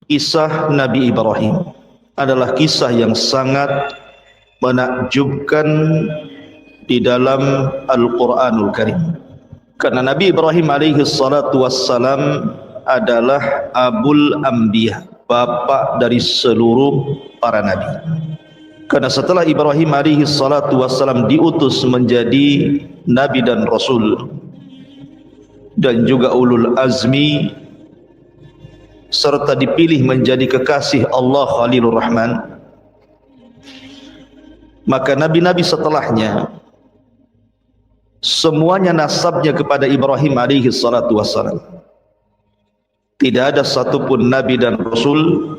Kisah Nabi Ibrahim adalah kisah yang sangat menakjubkan di dalam Al-Quranul Karim. Karena Nabi Ibrahim alaihi salatu wassalam adalah Abul Anbiya, bapak dari seluruh para nabi. Karena setelah Ibrahim alaihi salatu wassalam diutus menjadi nabi dan rasul dan juga ulul azmi, serta dipilih menjadi kekasih Allah Khalilur Rahman, maka nabi-nabi setelahnya semuanya nasabnya kepada Ibrahim alaihi salatu wassalam. Tidak ada satupun nabi dan rasul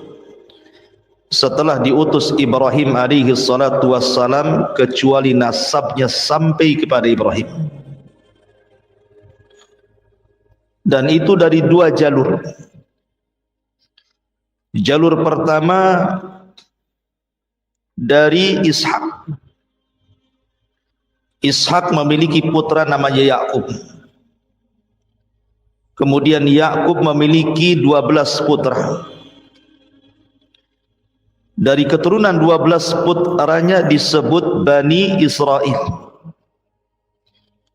setelah diutus Ibrahim alaihi salatu wassalam kecuali nasabnya sampai kepada Ibrahim. Dan itu dari dua jalur. Jalur pertama dari Ishak. Ishak memiliki putra namanya Yakub. Kemudian Yakub memiliki 12 putra. Dari keturunan 12 putranya disebut Bani Israel.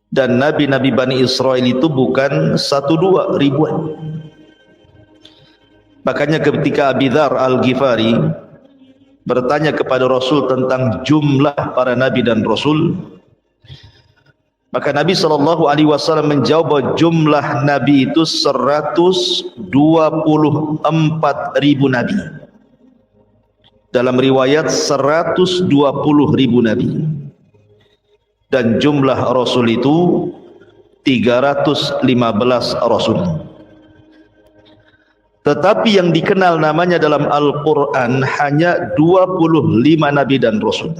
Dan nabi-nabi Bani Israel itu bukan 1-2, ribuan. Makanya ketika Abi Dzar Al-Ghifari bertanya kepada Rasul tentang jumlah para nabi dan rasul, maka Nabi SAW menjawab bahwa jumlah nabi itu 124.000 nabi. Dalam riwayat 120.000 nabi. Dan jumlah rasul itu 315 rasul. Tetapi yang dikenal namanya dalam Al-Quran hanya 25 nabi dan rasul.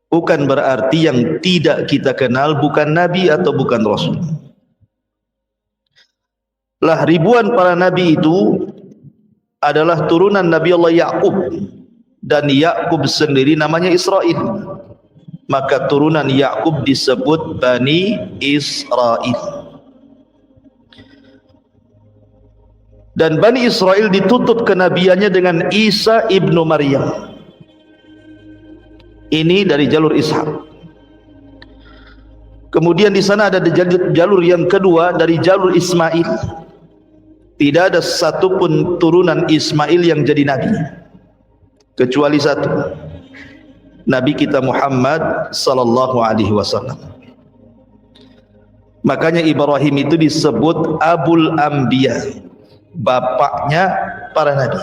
Bukan berarti yang tidak kita kenal bukan nabi atau bukan rasul. Lah ribuan para nabi itu adalah turunan Nabi Allah Yakub, dan Yakub sendiri namanya Israel. Maka turunan Yakub disebut Bani Israel. Dan Bani Israel ditutup kenabiannya dengan Isa ibnu Maryam. Ini dari jalur Ishak. Kemudian di sana ada jalur yang kedua dari jalur Ismail. Tidak ada satupun turunan Ismail yang jadi nabi kecuali satu, Nabi kita Muhammad sallallahu alaihi wasallam. Makanya Ibrahim itu disebut Abul Anbiya, bapaknya para nabi.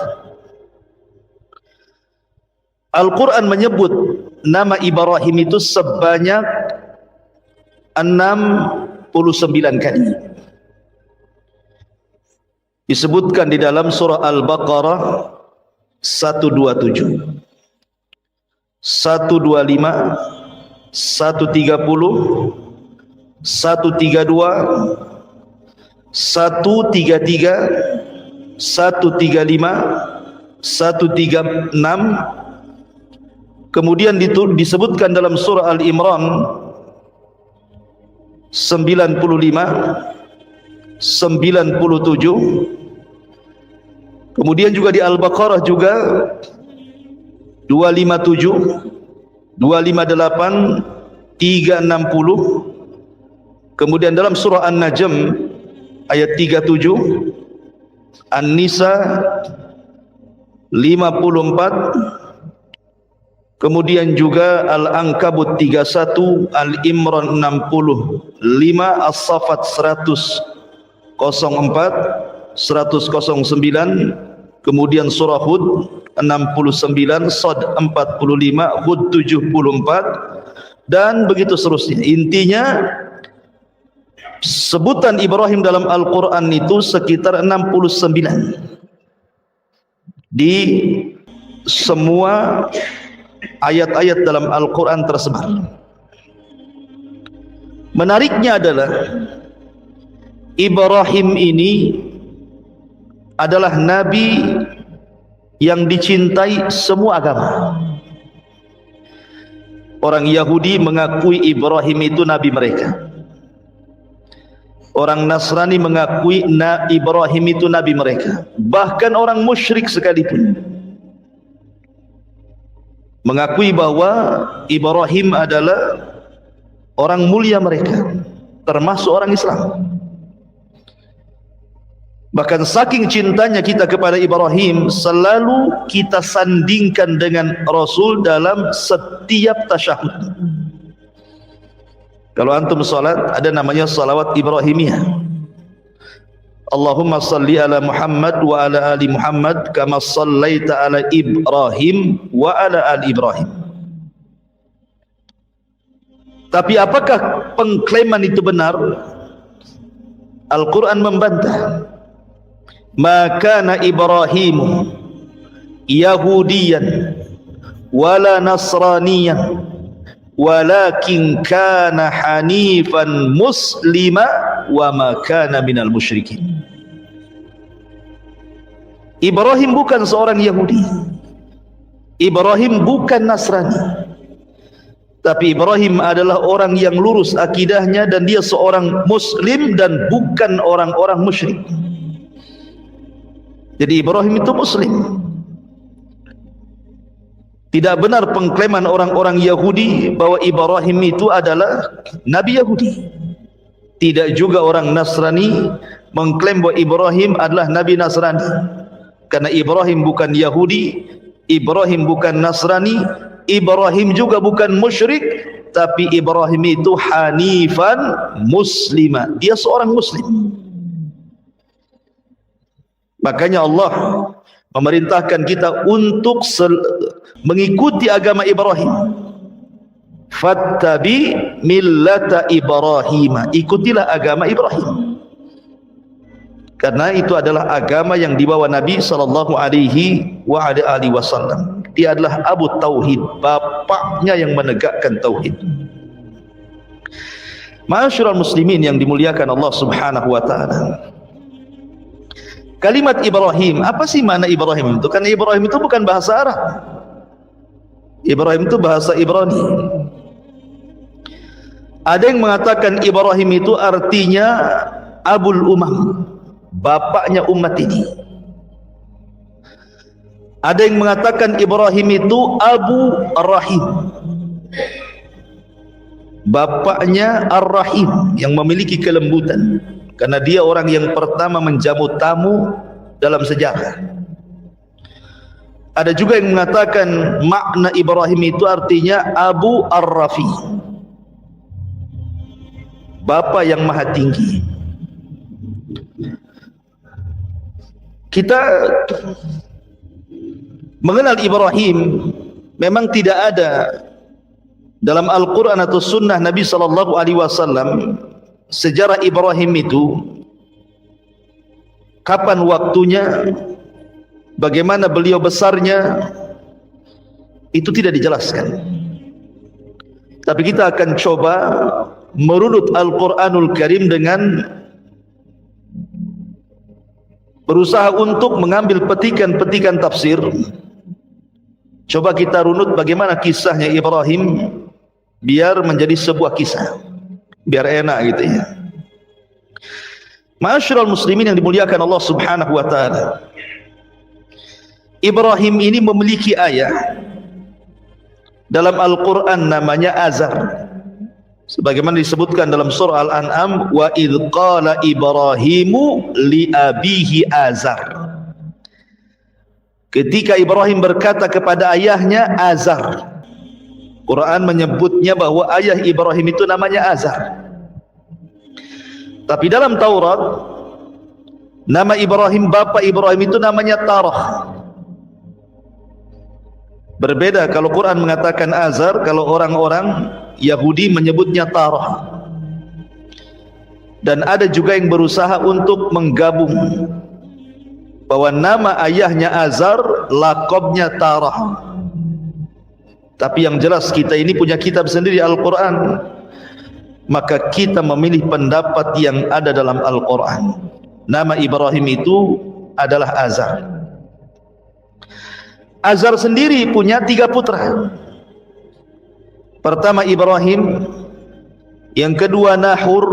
Al-Quran menyebut nama Ibrahim itu sebanyak 69 kali. Disebutkan di dalam surah Al-Baqarah 127, 125, 130, 132, 133, 135, 136. Kemudian disebutkan dalam surah Al-Imran 95, 97. Kemudian juga di Al-Baqarah juga 257, 258, 360. Kemudian dalam surah An-Najm ayat 37, An-Nisa 54, kemudian juga Al-Ankabut 31, Al-Imran 65, As-Saffat 104, 109, kemudian surah Hud 69, Shad 45, Hud 74, dan begitu seterusnya. Intinya sebutan Ibrahim dalam Al-Quran itu sekitar 69 di semua ayat-ayat dalam Al-Quran tersebar. Menariknya adalah Ibrahim ini adalah nabi yang dicintai semua agama. Orang Yahudi mengakui Ibrahim itu nabi mereka. Orang Nasrani mengakui Ibrahim itu nabi mereka. Bahkan orang musyrik sekalipun mengakui bahwa Ibrahim adalah orang mulia mereka, termasuk orang Islam. Bahkan saking cintanya kita kepada Ibrahim, selalu kita sandingkan dengan Rasul dalam setiap tasyahud. Kalau antum salat, ada namanya salawat Ibrahimiyah. Allahumma salli ala Muhammad wa ala ali Muhammad kama sallaita ala Ibrahim wa ala ali Ibrahim. Tapi apakah pengklaiman itu benar? Al-Quran membantah. Maka na Ibrahim Yahudiyan wala Nasraniyan walakin kana hanifan muslima wa ma kana minal musyrikin. Ibrahim bukan seorang Yahudi, Ibrahim bukan Nasrani, tapi Ibrahim adalah orang yang lurus akidahnya dan dia seorang muslim dan bukan orang-orang musyrik. Jadi Ibrahim itu muslim. Tidak benar pengklaiman orang-orang Yahudi bahwa Ibrahim itu adalah Nabi Yahudi. Tidak juga orang Nasrani mengklaim bahwa Ibrahim adalah Nabi Nasrani. Karena Ibrahim bukan Yahudi, Ibrahim bukan Nasrani, Ibrahim juga bukan musyrik, tapi Ibrahim itu hanifan muslima. Dia seorang muslim. Makanya Allah memerintahkan kita untuk mengikuti agama Ibrahim. Fattabi millata Ibrahim, ikutilah agama Ibrahim, karena itu adalah agama yang dibawa Nabi sallallahu alaihi wasallam. Dia adalah Abu Tauhid, bapaknya yang menegakkan tauhid. Ma'asyiral muslimin yang dimuliakan Allah Subhanahu wa taala. Kalimat Ibrahim, apa sih makna Ibrahim itu? Karena Ibrahim itu bukan bahasa Arab. Ibrahim itu bahasa Ibrani. Ada yang mengatakan Ibrahim itu artinya Abul Umam, bapaknya umat ini. Ada yang mengatakan Ibrahim itu Abu Ar-Rahim, bapaknya Ar-Rahim, yang memiliki kelembutan, karena dia orang yang pertama menjamu tamu dalam sejarah. Ada juga yang mengatakan makna Ibrahim itu artinya Abu Ar-Rafi, bapa yang maha tinggi. Kita mengenal Ibrahim memang tidak ada dalam Al-Quran atau Sunnah Nabi Sallallahu Alaihi Wasallam sejarah Ibrahim itu, kapan waktunya, bagaimana beliau besarnya, itu tidak dijelaskan. Tapi kita akan coba merunut Al-Quranul Karim dengan berusaha untuk mengambil petikan-petikan tafsir. Coba kita runut bagaimana kisahnya Ibrahim biar menjadi sebuah kisah, biar enak gitu ya. Ma'asyiral muslimin yang dimuliakan Allah Subhanahu wa taala. Ibrahim ini memiliki ayah dalam Al-Quran namanya Azar, sebagaimana disebutkan dalam surah Al-An'am, wa idh qala Ibrahimu li abihi Azar. Ketika Ibrahim berkata kepada ayahnya Azar, Quran menyebutnya bahwa ayah Ibrahim itu namanya Azar. Tapi dalam Taurat nama Ibrahim, bapa Ibrahim itu namanya Tarah. Berbeda kalau Quran mengatakan Azar, kalau orang-orang Yahudi menyebutnya Tarah. Dan ada juga yang berusaha untuk menggabung bahwa nama ayahnya Azar, lakabnya Tarah. Tapi yang jelas kita ini punya kitab sendiri, Al-Quran, maka kita memilih pendapat yang ada dalam Al-Quran. Nama Ibrahim itu adalah Azar. Azar sendiri punya 3 putra. Pertama Ibrahim, yang kedua Nahur,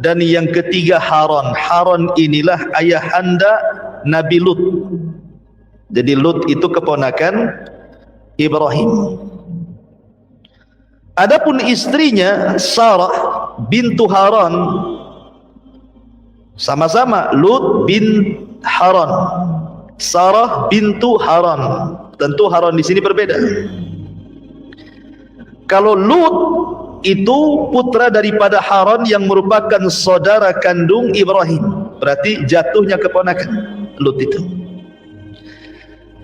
dan yang ketiga Haran. Haran inilah ayahanda Nabi Lut. Jadi Lut itu keponakan Ibrahim. Adapun istrinya Sarah bintu Haran, sama-sama Lut bin Haran, Sarah bintu Haran. Tentu Haran di sini berbeda. Kalau Lut itu putra daripada Haran yang merupakan saudara kandung Ibrahim, berarti jatuhnya keponakan Lut itu.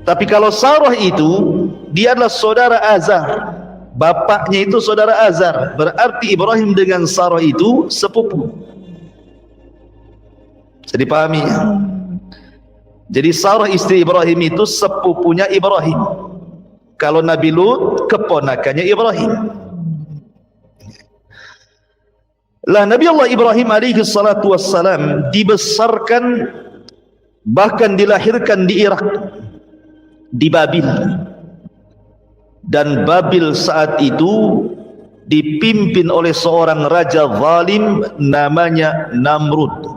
Tapi kalau Sarah itu, dia adalah saudara Azar, bapaknya itu saudara Azar, berarti Ibrahim dengan Sarah itu sepupu. Jadi pahami ya? Jadi Sarah istri Ibrahim itu sepupunya Ibrahim. Kalau Nabi Lut keponakannya Ibrahim. Lah Nabi Allah Ibrahim alaihi salatu wassalam dibesarkan, bahkan dilahirkan di Irak, di Babil. Dan Babil saat itu dipimpin oleh seorang raja zalim namanya Namrud.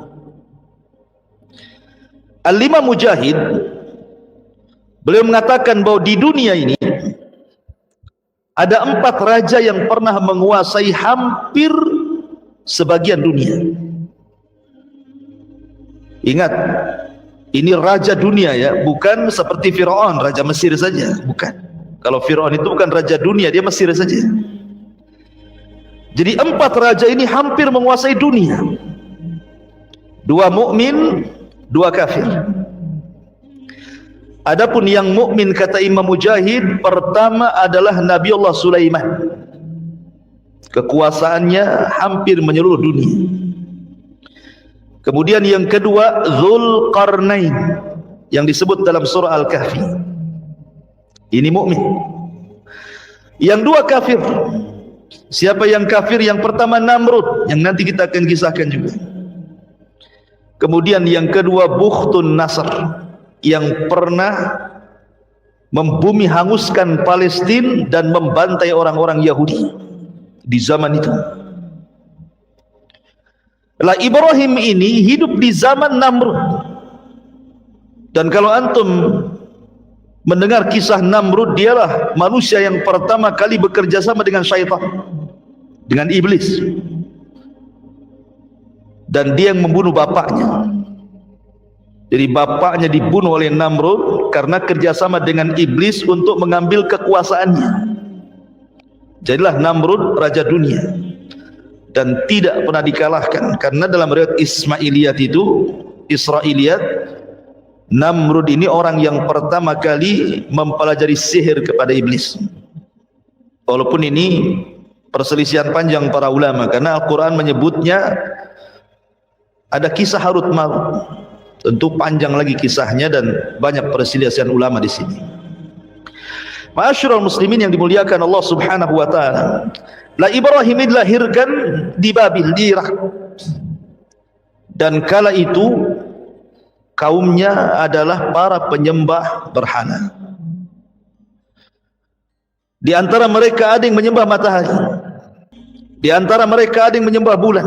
Al-Imam Mujahid beliau mengatakan bahwa di dunia ini ada 4 raja yang pernah menguasai hampir sebagian dunia. Ingat, ini raja dunia ya, bukan seperti Firaun raja Mesir saja, bukan. Kalau Firaun itu bukan raja dunia, dia Mesir saja. Jadi 4 raja ini hampir menguasai dunia. 2 mukmin, 2 kafir. Adapun yang mukmin kata Imam Mujahid, pertama adalah Nabi Allah Sulaiman. Kekuasaannya hampir menyeluruh dunia. Kemudian yang kedua Dzulqarnain yang disebut dalam surah Al-Kahfi. Ini mukmin. Yang 2 kafir. Siapa yang kafir? Yang pertama Namrud, yang nanti kita akan kisahkan juga. Kemudian yang kedua Bukhtun Nasr, yang pernah membumi hanguskan Palestina dan membantai orang-orang Yahudi di zaman itu. Lah Ibrahim ini hidup di zaman Namrud. Dan kalau antum mendengar kisah Namrud, dialah manusia yang pertama kali bekerja sama dengan syaitan, dengan iblis. Dan dia yang membunuh bapaknya. Jadi bapaknya dibunuh oleh Namrud karena kerjasama dengan iblis untuk mengambil kekuasaannya. Jadilah Namrud raja dunia dan tidak pernah dikalahkan. Karena dalam riwayat Ismailiyat itu, Israiliyat, Namrud ini orang yang pertama kali mempelajari sihir kepada iblis. Walaupun ini perselisihan panjang para ulama, karena Al-Quran menyebutnya ada kisah Harut Marut. Tentu panjang lagi kisahnya dan banyak perselisihan ulama di sini. Ma'asyiral muslimin yang dimuliakan Allah Subhanahu wa taala. La Ibrahim dilahirkan di Babil, di Irak. Dan kala itu kaumnya adalah para penyembah berhala. Di antara mereka ada yang menyembah matahari. Di antara mereka ada yang menyembah bulan.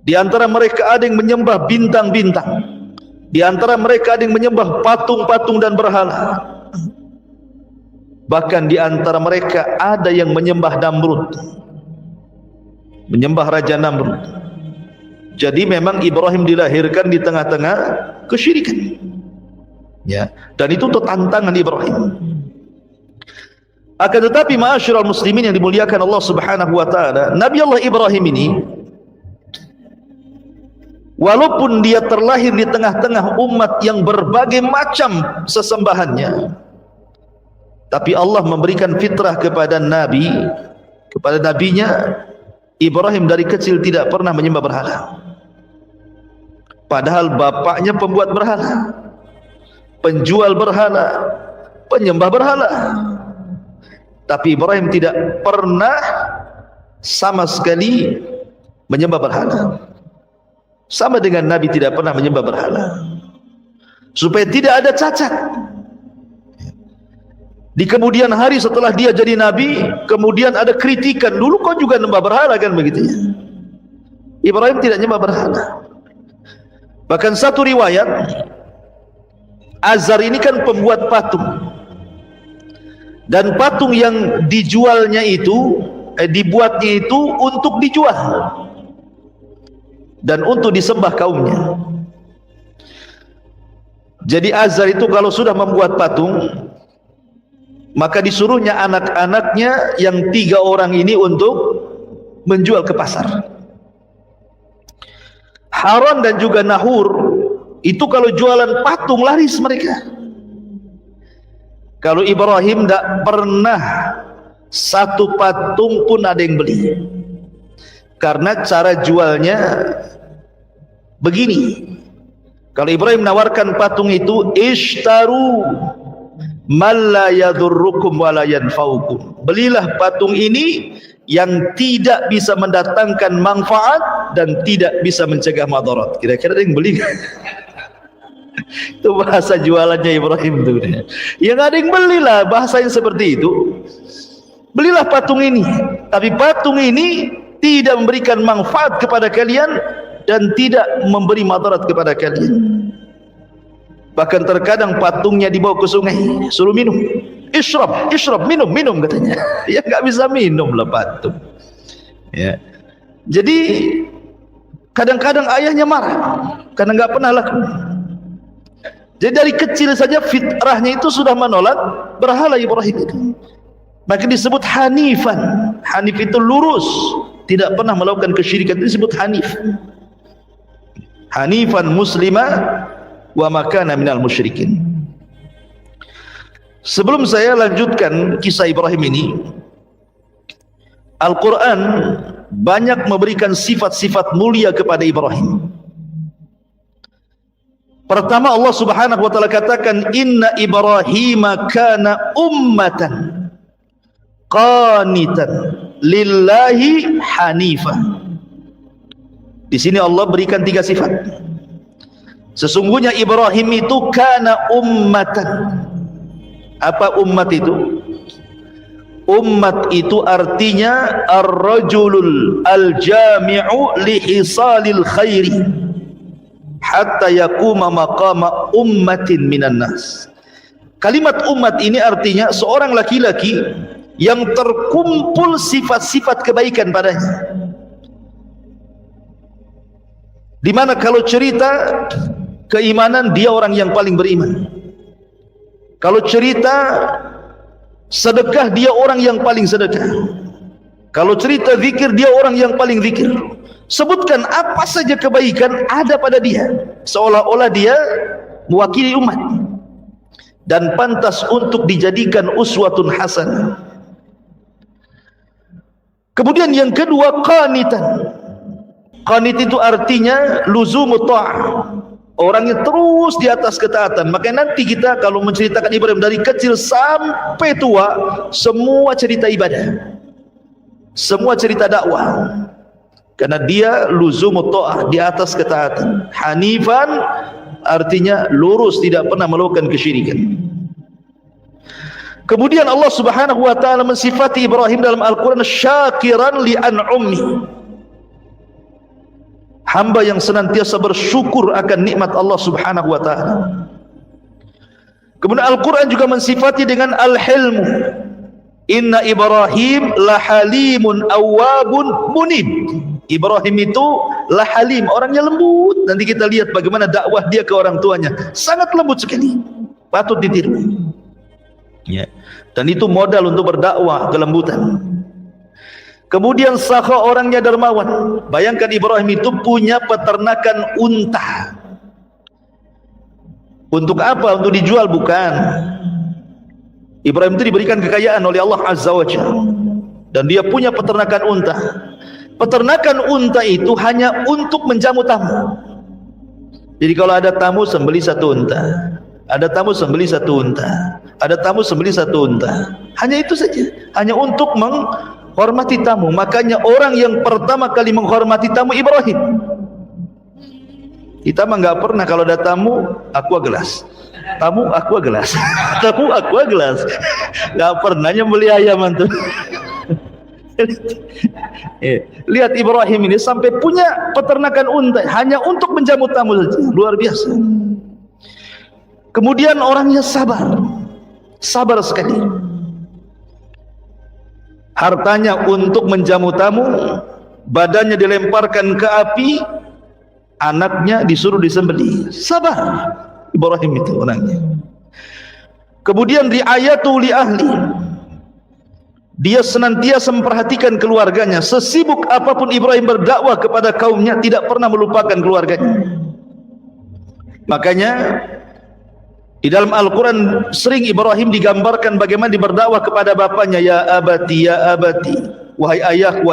Di antara mereka ada yang menyembah bintang-bintang. Di antara mereka ada yang menyembah patung-patung dan berhala. Bahkan di antara mereka ada yang menyembah Namrud, menyembah Raja Namrud. Jadi memang Ibrahim dilahirkan di tengah-tengah kesyirikan. Ya, dan itu tantangan Ibrahim. Akan tetapi ma'asyiral muslimin yang dimuliakan Allah Subhanahu wa taala, Nabi Allah Ibrahim ini walaupun dia terlahir di tengah-tengah umat yang berbagai macam sesembahannya, tapi Allah memberikan fitrah kepada Nabi, kepada nabinya. Ibrahim dari kecil tidak pernah menyembah berhala. Padahal bapaknya pembuat berhala, penjual berhala, penyembah berhala. Tapi Ibrahim tidak pernah sama sekali menyembah berhala. Sama dengan Nabi tidak pernah menyembah berhala, supaya tidak ada cacat. Di kemudian hari setelah dia jadi Nabi, kemudian ada kritikan, dulu kau juga menyembah berhala kan begitu ya. Ibrahim tidak nyembah berhala. Bahkan satu riwayat, Azar ini kan pembuat patung, dan patung yang dijualnya itu dibuatnya itu untuk dijual dan untuk disembah kaumnya. Jadi Azar itu kalau sudah membuat patung, maka disuruhnya anak-anaknya yang 3 orang ini untuk menjual ke pasar. Haran dan juga Nahur itu kalau jualan patung laris mereka. Kalau Ibrahim tidak pernah satu patung pun ada yang beli, karena cara jualnya begini. Kalau Ibrahim menawarkan patung itu, ishtaru man la yadurrukum wa la yanfa'ukum, belilah patung ini yang tidak bisa mendatangkan manfaat dan tidak bisa mencegah madarat. Kira-kira ada yang beli? Itu bahasa jualannya Ibrahim itu. Yang ada yang belilah, bahasa yang seperti itu. Belilah patung ini, tapi patung ini tidak memberikan manfaat kepada kalian dan tidak memberi madarat kepada kalian. Bahkan terkadang patungnya dibawa ke sungai, suruh minum. Ishrab, ishrab, minum, minum katanya. Ya nggak bisa minum lah patung. Ya. Jadi kadang-kadang ayahnya marah karena nggak pernah laku. Jadi dari kecil saja fitrahnya itu sudah menolak berhala Ibrahim itu. Maka disebut hanifan. Hanif itu lurus, tidak pernah melakukan kesyirikan, itu disebut hanif. Hanifan muslimah wa makana minal musyrikin. Sebelum saya lanjutkan kisah Ibrahim ini, Al-Quran banyak memberikan sifat-sifat mulia kepada Ibrahim. Pertama, Allah Subhanahu wa taala katakan, inna Ibrahima kana ummatan qanitan lillahi hanifah. Di sini Allah berikan 3 sifat. Sesungguhnya Ibrahim itu kana ummatan. Apa ummat itu? Ummat itu artinya ar-rajulul al-jami'u li hisalil khairi hatta yakuma maqama ummatin minan nas. Kalimat ummat ini artinya seorang laki-laki yang terkumpul sifat-sifat kebaikan padanya. Dimana kalau cerita keimanan, dia orang yang paling beriman. Kalau cerita sedekah, dia orang yang paling sedekah. Kalau cerita zikir, dia orang yang paling zikir. Sebutkan apa saja kebaikan ada pada dia, seolah-olah dia mewakili umat dan pantas untuk dijadikan uswatun hasanah. Kemudian yang kedua, qanitan. Qanit itu artinya luzumut ta'ah, orang yang terus di atas ketaatan. Makanya nanti kita kalau menceritakan Ibrahim dari kecil sampai tua, semua cerita ibadah, semua cerita dakwah, karena dia luzumut ta'ah, di atas ketaatan. Hanifan artinya lurus, tidak pernah melakukan kesyirikan. Kemudian Allah Subhanahu wa taala mensifati Ibrahim dalam Al-Qur'an syakiran li an'umi, hamba yang senantiasa bersyukur akan nikmat Allah Subhanahu wa taala. Kemudian Al-Qur'an juga mensifati dengan al-hilmu. Inna Ibrahim lahalimun awwabun munib. Ibrahim itu lahalim, orangnya lembut. Nanti kita lihat bagaimana dakwah dia ke orang tuanya, sangat lembut sekali, patut ditiru. Ya. Dan itu modal untuk berdakwah, kelembutan. Kemudian sakha, orangnya dermawan. Bayangkan Ibrahim itu punya peternakan unta. Untuk apa? Untuk dijual? Bukan. Ibrahim itu diberikan kekayaan oleh Allah Azza wa Jalla, dan dia punya peternakan unta. Peternakan unta itu hanya untuk menjamu tamu. Jadi kalau ada tamu, sembeli 1 unta. Ada tamu, sembeli 1 unta. Ada tamu, sembeli 1 unta. Hanya itu saja. Hanya untuk menghormati tamu. Makanya orang yang pertama kali menghormati tamu Ibrahim. Kita mah nggak pernah kalau ada tamu aqua gelas. Tamu aqua gelas. Tamu aqua gelas. Nggak pernah nyembeli ayam antum. Lihat Ibrahim ini sampai punya peternakan unta hanya untuk menjamu tamu saja, luar biasa. Kemudian orangnya sabar sekali. Hartanya untuk menjamu tamu, badannya dilemparkan ke api, anaknya disuruh disembelih. Sabar Ibrahim itu orangnya. Kemudian riayatu li ahli, dia senantiasa memperhatikan keluarganya. Sesibuk apapun Ibrahim berdakwah kepada kaumnya, tidak pernah melupakan keluarganya. Makanya di dalam Al-Quran sering Ibrahim digambarkan bagaimana dia berdakwah kepada bapaknya. Ya abati, wahai ayahku,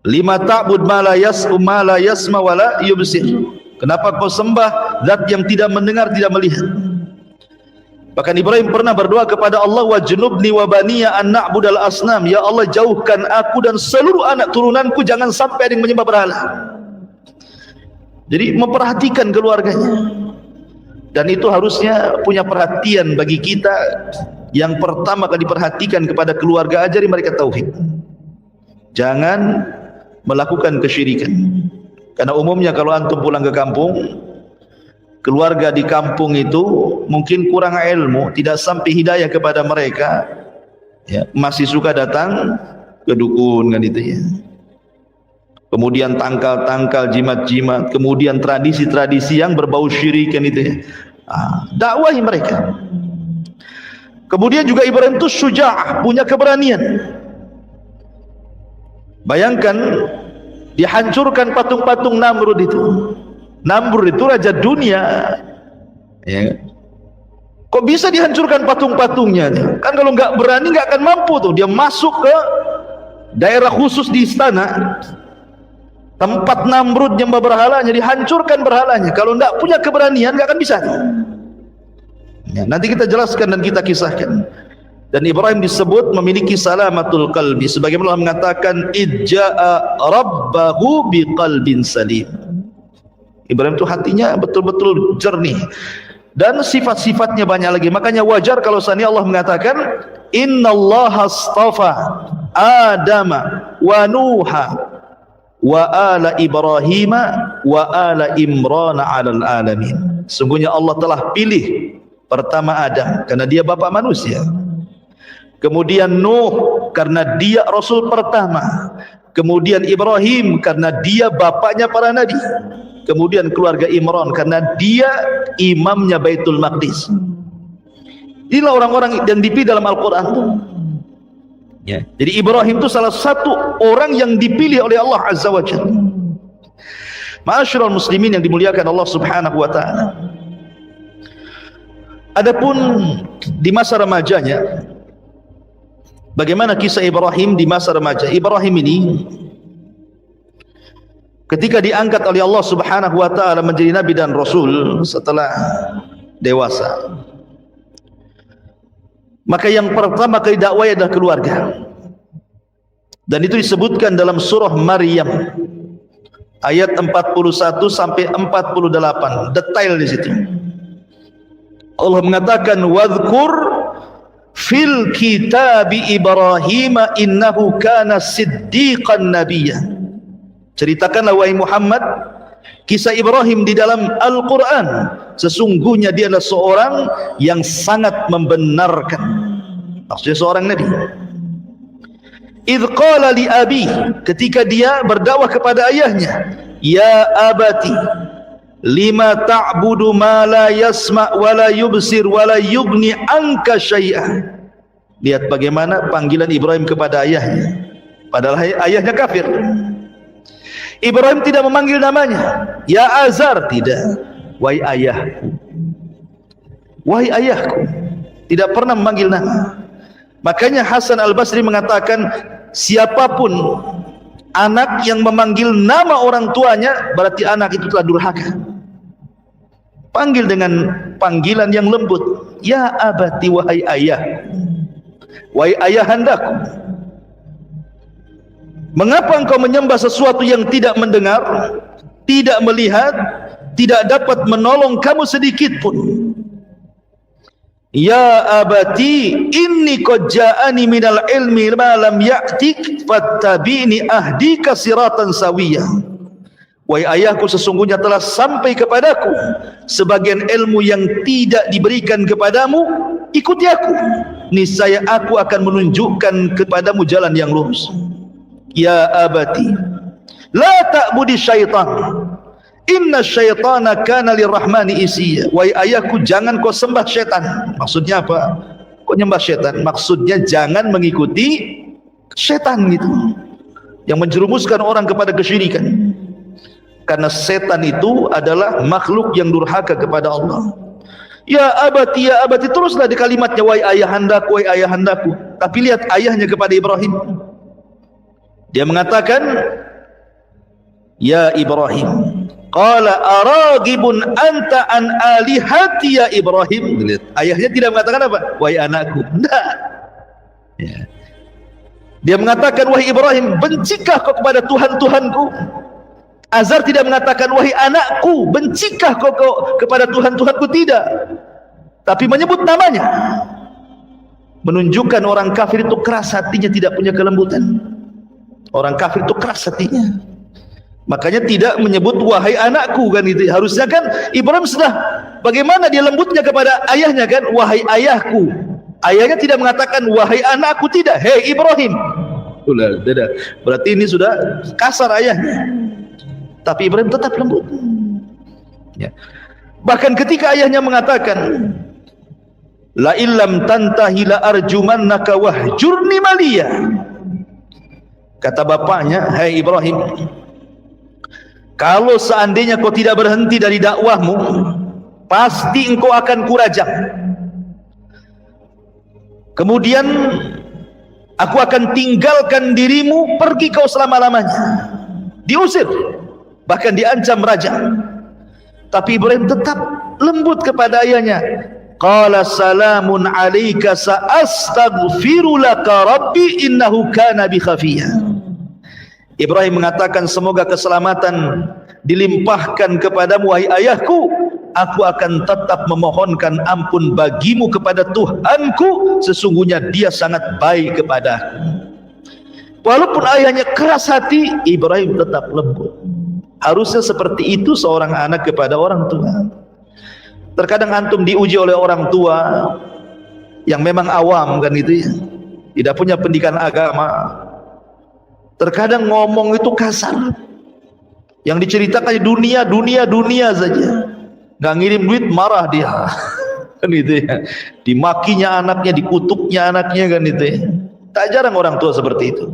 lima ta'bud ma la yasma wa la yubsir. Kenapa kau sembah zat yang tidak mendengar, tidak melihat? Bahkan Ibrahim pernah berdoa kepada Allah, wajnubni wa baniya an na'budal asnam. Ya Allah, jauhkan aku dan seluruh anak turunanku jangan sampai ada yang menyembah berhala. Jadi memperhatikan keluarganya. Dan itu harusnya punya perhatian bagi kita. Yang pertama kali diperhatikan kepada keluarga, ajari mereka tauhid. Jangan melakukan kesyirikan. Karena umumnya kalau antum pulang ke kampung, keluarga di kampung itu mungkin kurang ilmu, tidak sampai hidayah kepada mereka, ya, masih suka datang ke dukun kan itu ya. Kemudian tangkal-tangkal, jimat-jimat, kemudian tradisi-tradisi yang berbau syirik kan itu ya. Dakwahi mereka. Kemudian juga Ibrahim itu syuja'ah, punya keberanian. Bayangkan dihancurkan patung-patung Namrud itu. Namrud itu raja dunia, ya. Kok bisa dihancurkan patung-patungnya? Kan kalau nggak berani nggak akan mampu tuh. Dia masuk ke daerah khusus di istana, tempat Namrud nyembah berhalanya, dihancurkan berhalanya. Kalau nggak punya keberanian nggak akan bisa. Ya, nanti kita jelaskan dan kita kisahkan. Dan Ibrahim disebut memiliki salamatul qalbi, sebagaimana Allah mengatakan idja'a rabbahu biqalbin salim. Ibrahim itu hatinya betul-betul jernih dan sifat-sifatnya banyak lagi. Makanya wajar kalau seandainya Allah mengatakan innallaha astafa Adama wa Nuha wa ala Ibrahima wa ala Imrana 'alal alamin. Sungguhnya Allah telah pilih pertama Adam karena dia bapak manusia. Kemudian Nuh karena dia rasul pertama. Kemudian Ibrahim karena dia bapaknya para nabi. Kemudian keluarga Imran karena dia imamnya Baitul Maqdis. Inilah orang-orang yang dipilih dalam Al-Quran. Ya. Jadi Ibrahim itu salah satu orang yang dipilih oleh Allah Azza wa Jalla. Ma'asyiral muslimin yang dimuliakan Allah Subhanahu wa ta'ala. Adapun di masa remajanya, bagaimana kisah Ibrahim di masa remaja? Ibrahim ini ketika diangkat oleh Allah Subhanahu wa ta'ala menjadi nabi dan rasul setelah dewasa, maka yang pertama kali dakwah adalah keluarga. Dan itu disebutkan dalam surah Maryam ayat 41 sampai 48, detail di situ. Allah mengatakan wadhkur fil kitabi Ibrahim innahu kana siddiqan nabiyya. Ceritakanlah wahai Muhammad kisah Ibrahim di dalam Al-Quran. Sesungguhnya dia adalah seorang yang sangat membenarkan, maksudnya seorang nabi. Idh qala li abi, ketika dia berdakwah kepada ayahnya, ya abati lima ta'budu ma la yasma' wa la yubsir wa la yughni anka syai'a. Lihat bagaimana panggilan Ibrahim kepada ayahnya, padahal ayahnya kafir. Ibrahim tidak memanggil namanya ya Azar, tidak, wahai ayahku, wahai ayahku, tidak pernah memanggil nama. Makanya Hasan Al-Basri mengatakan siapapun anak yang memanggil nama orang tuanya berarti anak itu telah durhaka. Panggil dengan panggilan yang lembut, ya abati, wahai ayah, wahai ayahandaku. Mengapa engkau menyembah sesuatu yang tidak mendengar, tidak melihat, tidak dapat menolong kamu sedikit pun? Ya abati inni qad ja'ani minal ilmi ma lam ya'tik fattabi'ni ahdika siratan sawiyah. Wahai ayahku, sesungguhnya telah sampai kepadaku sebagian ilmu yang tidak diberikan kepadamu, ikuti aku, niscaya aku akan menunjukkan kepadamu jalan yang lurus. Ya abati la ta'budi syaitan, inna syaitana kana lirrahmani isiya. Wahai ayahku, jangan kau sembah syaitan. Maksudnya apa? Kau nyembah syaitan? Maksudnya jangan mengikuti syaitan gitu, yang menjerumuskan orang kepada kesyirikan. Karena setan itu adalah makhluk yang durhaka kepada Allah. Ya abati teruslah di kalimatnya, wahai ayahandaku, wahai ayahandaku. Tapi lihat ayahnya kepada Ibrahim, dia mengatakan, ya Ibrahim, qala aragibun anta an alihati ya Ibrahim. Lihat, ayahnya tidak mengatakan apa? Wahai anakku. Tidak. Ya. Dia mengatakan, wahai Ibrahim, bencikah kau kepada Tuhan-Tuhanku? Azar tidak mengatakan, wahai anakku, bencikah kau kepada Tuhan-Tuhanku? Tidak. Tapi menyebut namanya. Menunjukkan orang kafir itu keras hatinya, tidak punya kelembutan. Orang kafir itu keras hatinya. Makanya tidak menyebut wahai anakku kan itu. Harusnya kan Ibrahim sudah, bagaimana dia lembutnya kepada ayahnya kan, wahai ayahku. Ayahnya tidak mengatakan wahai anakku, tidak. Hei Ibrahim. Berarti ini sudah kasar ayahnya. Tapi Ibrahim tetap lembut. Ya. Bahkan ketika ayahnya mengatakan, la illam tantahi la arjumannaka wahjurni maliya. Kata bapaknya, hai Ibrahim, kalau seandainya kau tidak berhenti dari dakwahmu, pasti engkau akan kurajam. Kemudian aku akan tinggalkan dirimu, pergi kau selama-lamanya. Diusir, bahkan diancam raja. Tapi Ibrahim tetap lembut kepada ayahnya. Qala salamun alayka sa'astaghfiru laka rabbi innahu kana bi khafiyah. Ibrahim mengatakan, semoga keselamatan dilimpahkan kepadamu wahai ayahku, aku akan tetap memohonkan ampun bagimu kepada Tuhanku, sesungguhnya dia sangat baik kepadaku. Walaupun ayahnya keras hati, Ibrahim tetap lembut. Harusnya seperti itu seorang anak kepada orang tua. Terkadang antum diuji oleh orang tua yang memang awam kan itu ya, tidak punya pendidikan agama. Terkadang ngomong itu kasar, yang diceritakan dunia saja, nggak ngirim duit marah dia kan itu ya, dimakinya anaknya, dikutuknya anaknya kan itu ya. Tak jarang orang tua seperti itu.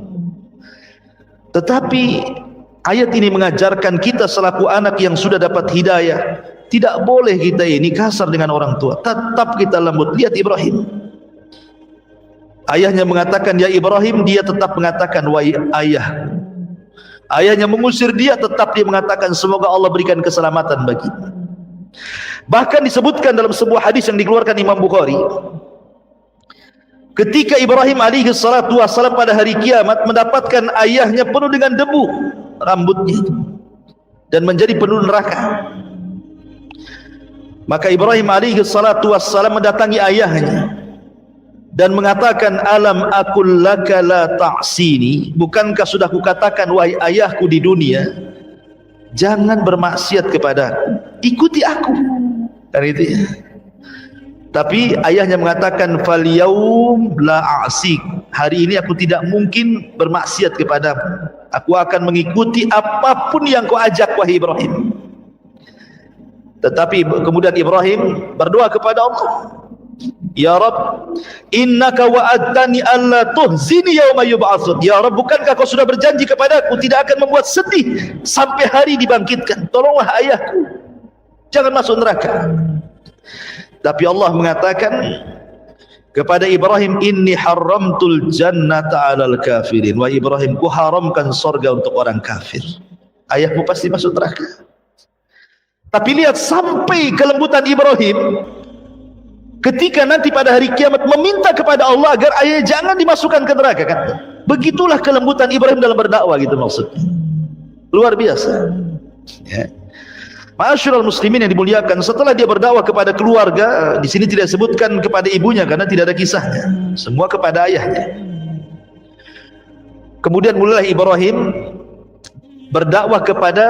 Tetapi ayat ini mengajarkan kita selaku anak yang sudah dapat hidayah, tidak boleh kita ini kasar dengan orang tua, tetap kita lembut. Lihat Ibrahim, ayahnya mengatakan ya Ibrahim, dia tetap mengatakan wahai ayah. Ayahnya mengusir dia, tetap dia mengatakan semoga Allah berikan keselamatan bagi. Bahkan disebutkan dalam sebuah hadis yang dikeluarkan Imam Bukhari, ketika Ibrahim alaihi salatu wassalam pada hari kiamat mendapatkan ayahnya penuh dengan debu rambutnya dan menjadi penuh neraka, maka Ibrahim alaihi salatu wassalam mendatangi ayahnya dan mengatakan, alam aqul laka la ta'sini, bukankah sudah kukatakan wahai ayahku di dunia, jangan bermaksiat kepadaku, ikuti aku kan itu ya. Tapi ayahnya mengatakan, fal yaum la a'sik, hari ini aku tidak mungkin bermaksiat kepadamu, aku akan mengikuti apapun yang kau ajak wahai Ibrahim. Tetapi kemudian Ibrahim berdoa kepada Allah, ya Rabb, innaka wa'adtani alla tuhzini yauma yub'atsun. Ya Rabb, bukankah kau sudah berjanji kepadaku tidak akan membuat sedih sampai hari dibangkitkan. Tolonglah ayahku, jangan masuk neraka. Tapi Allah mengatakan kepada Ibrahim, inni haramtul jannata 'alal kafirin. Wa Ibrahim, ku haramkan surga untuk orang kafir. Ayahmu pasti masuk neraka. Tapi lihat sampai kelembutan Ibrahim ketika nanti pada hari kiamat meminta kepada Allah agar ayah jangan dimasukkan ke neraka kan. Begitulah kelembutan Ibrahim dalam berdakwah gitu maksudnya. Luar biasa ya. Ma'asyiral muslimin yang dimuliakan, setelah dia berdakwah kepada keluarga, di sini tidak disebutkan kepada ibunya karena tidak ada kisahnya, semua kepada ayahnya. Kemudian mulailah Ibrahim berdakwah kepada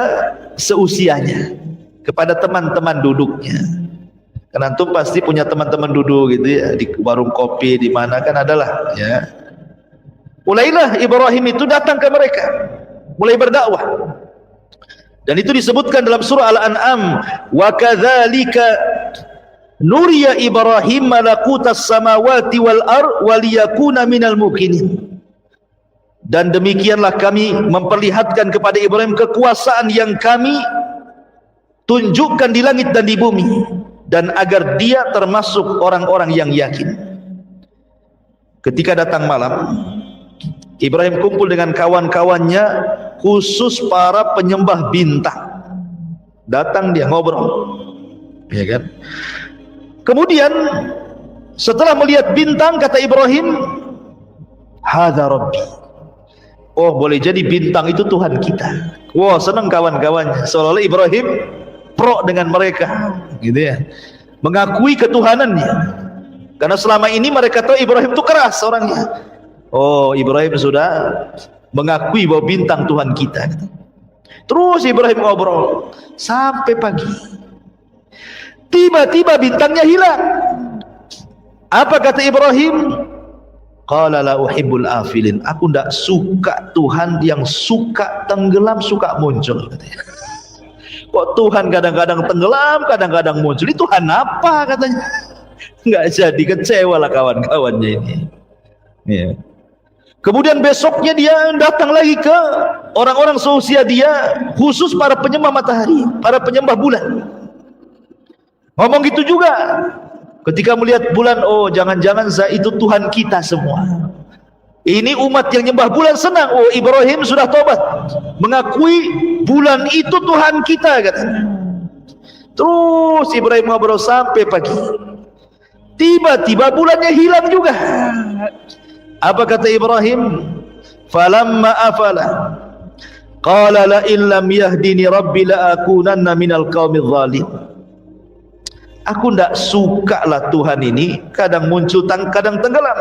seusianya, kepada teman-teman duduknya. Karena antum pasti punya teman-teman duduk gitu ya, di warung kopi di mana kan adalah ya. Mulailah Ibrahim itu datang ke mereka, mulai berdakwah. Dan itu disebutkan dalam surah Al-An'am, wa kadzalika nuriya Ibrahim malakutas samawati wal ard waliyakuna minal muqinin. Dan demikianlah kami memperlihatkan kepada Ibrahim kekuasaan yang kami tunjukkan di langit dan di bumi, dan agar dia termasuk orang-orang yang yakin. Ketika datang malam, Ibrahim kumpul dengan kawan-kawannya, khusus para penyembah bintang. Datang dia ngobrol, ya kan? Kemudian setelah melihat bintang, kata Ibrahim, hadza rabbi. Oh, boleh jadi bintang itu Tuhan kita. Wah, senang kawan-kawannya. Seolah-olah Ibrahim pro dengan mereka, gitu ya, mengakui ketuhanannya. Karena selama ini mereka tahu Ibrahim itu keras orangnya. Oh, Ibrahim sudah mengakui bahwa bintang Tuhan kita. Terus Ibrahim ngobrol sampai pagi. Tiba-tiba bintangnya hilang. Apa kata Ibrahim? Qala la uhibbul afilin. Aku tidak suka Tuhan yang suka tenggelam, suka muncul, katanya. Kok Tuhan kadang-kadang tenggelam, kadang-kadang muncul? Ini Tuhan apa, katanya? Nggak jadi, kecewa lah kawan-kawannya ini. Ya. Kemudian besoknya dia datang lagi ke orang-orang seusia dia, khusus para penyembah matahari, para penyembah bulan. Ngomong gitu juga. Ketika melihat bulan, oh jangan-jangan itu Tuhan kita semua. Ini umat yang nyembah bulan senang. Oh, Ibrahim sudah tobat, mengakui bulan itu Tuhan kita, katanya. Terus Ibrahim ngobrol sampai pagi. Tiba-tiba bulannya hilang juga. Apa kata Ibrahim? Falamma afala qala la in lam yahdini rabbi la akunanna minal qaumidz zalim. Aku tidak suka lah Tuhan ini kadang muncul, kadang tenggelam.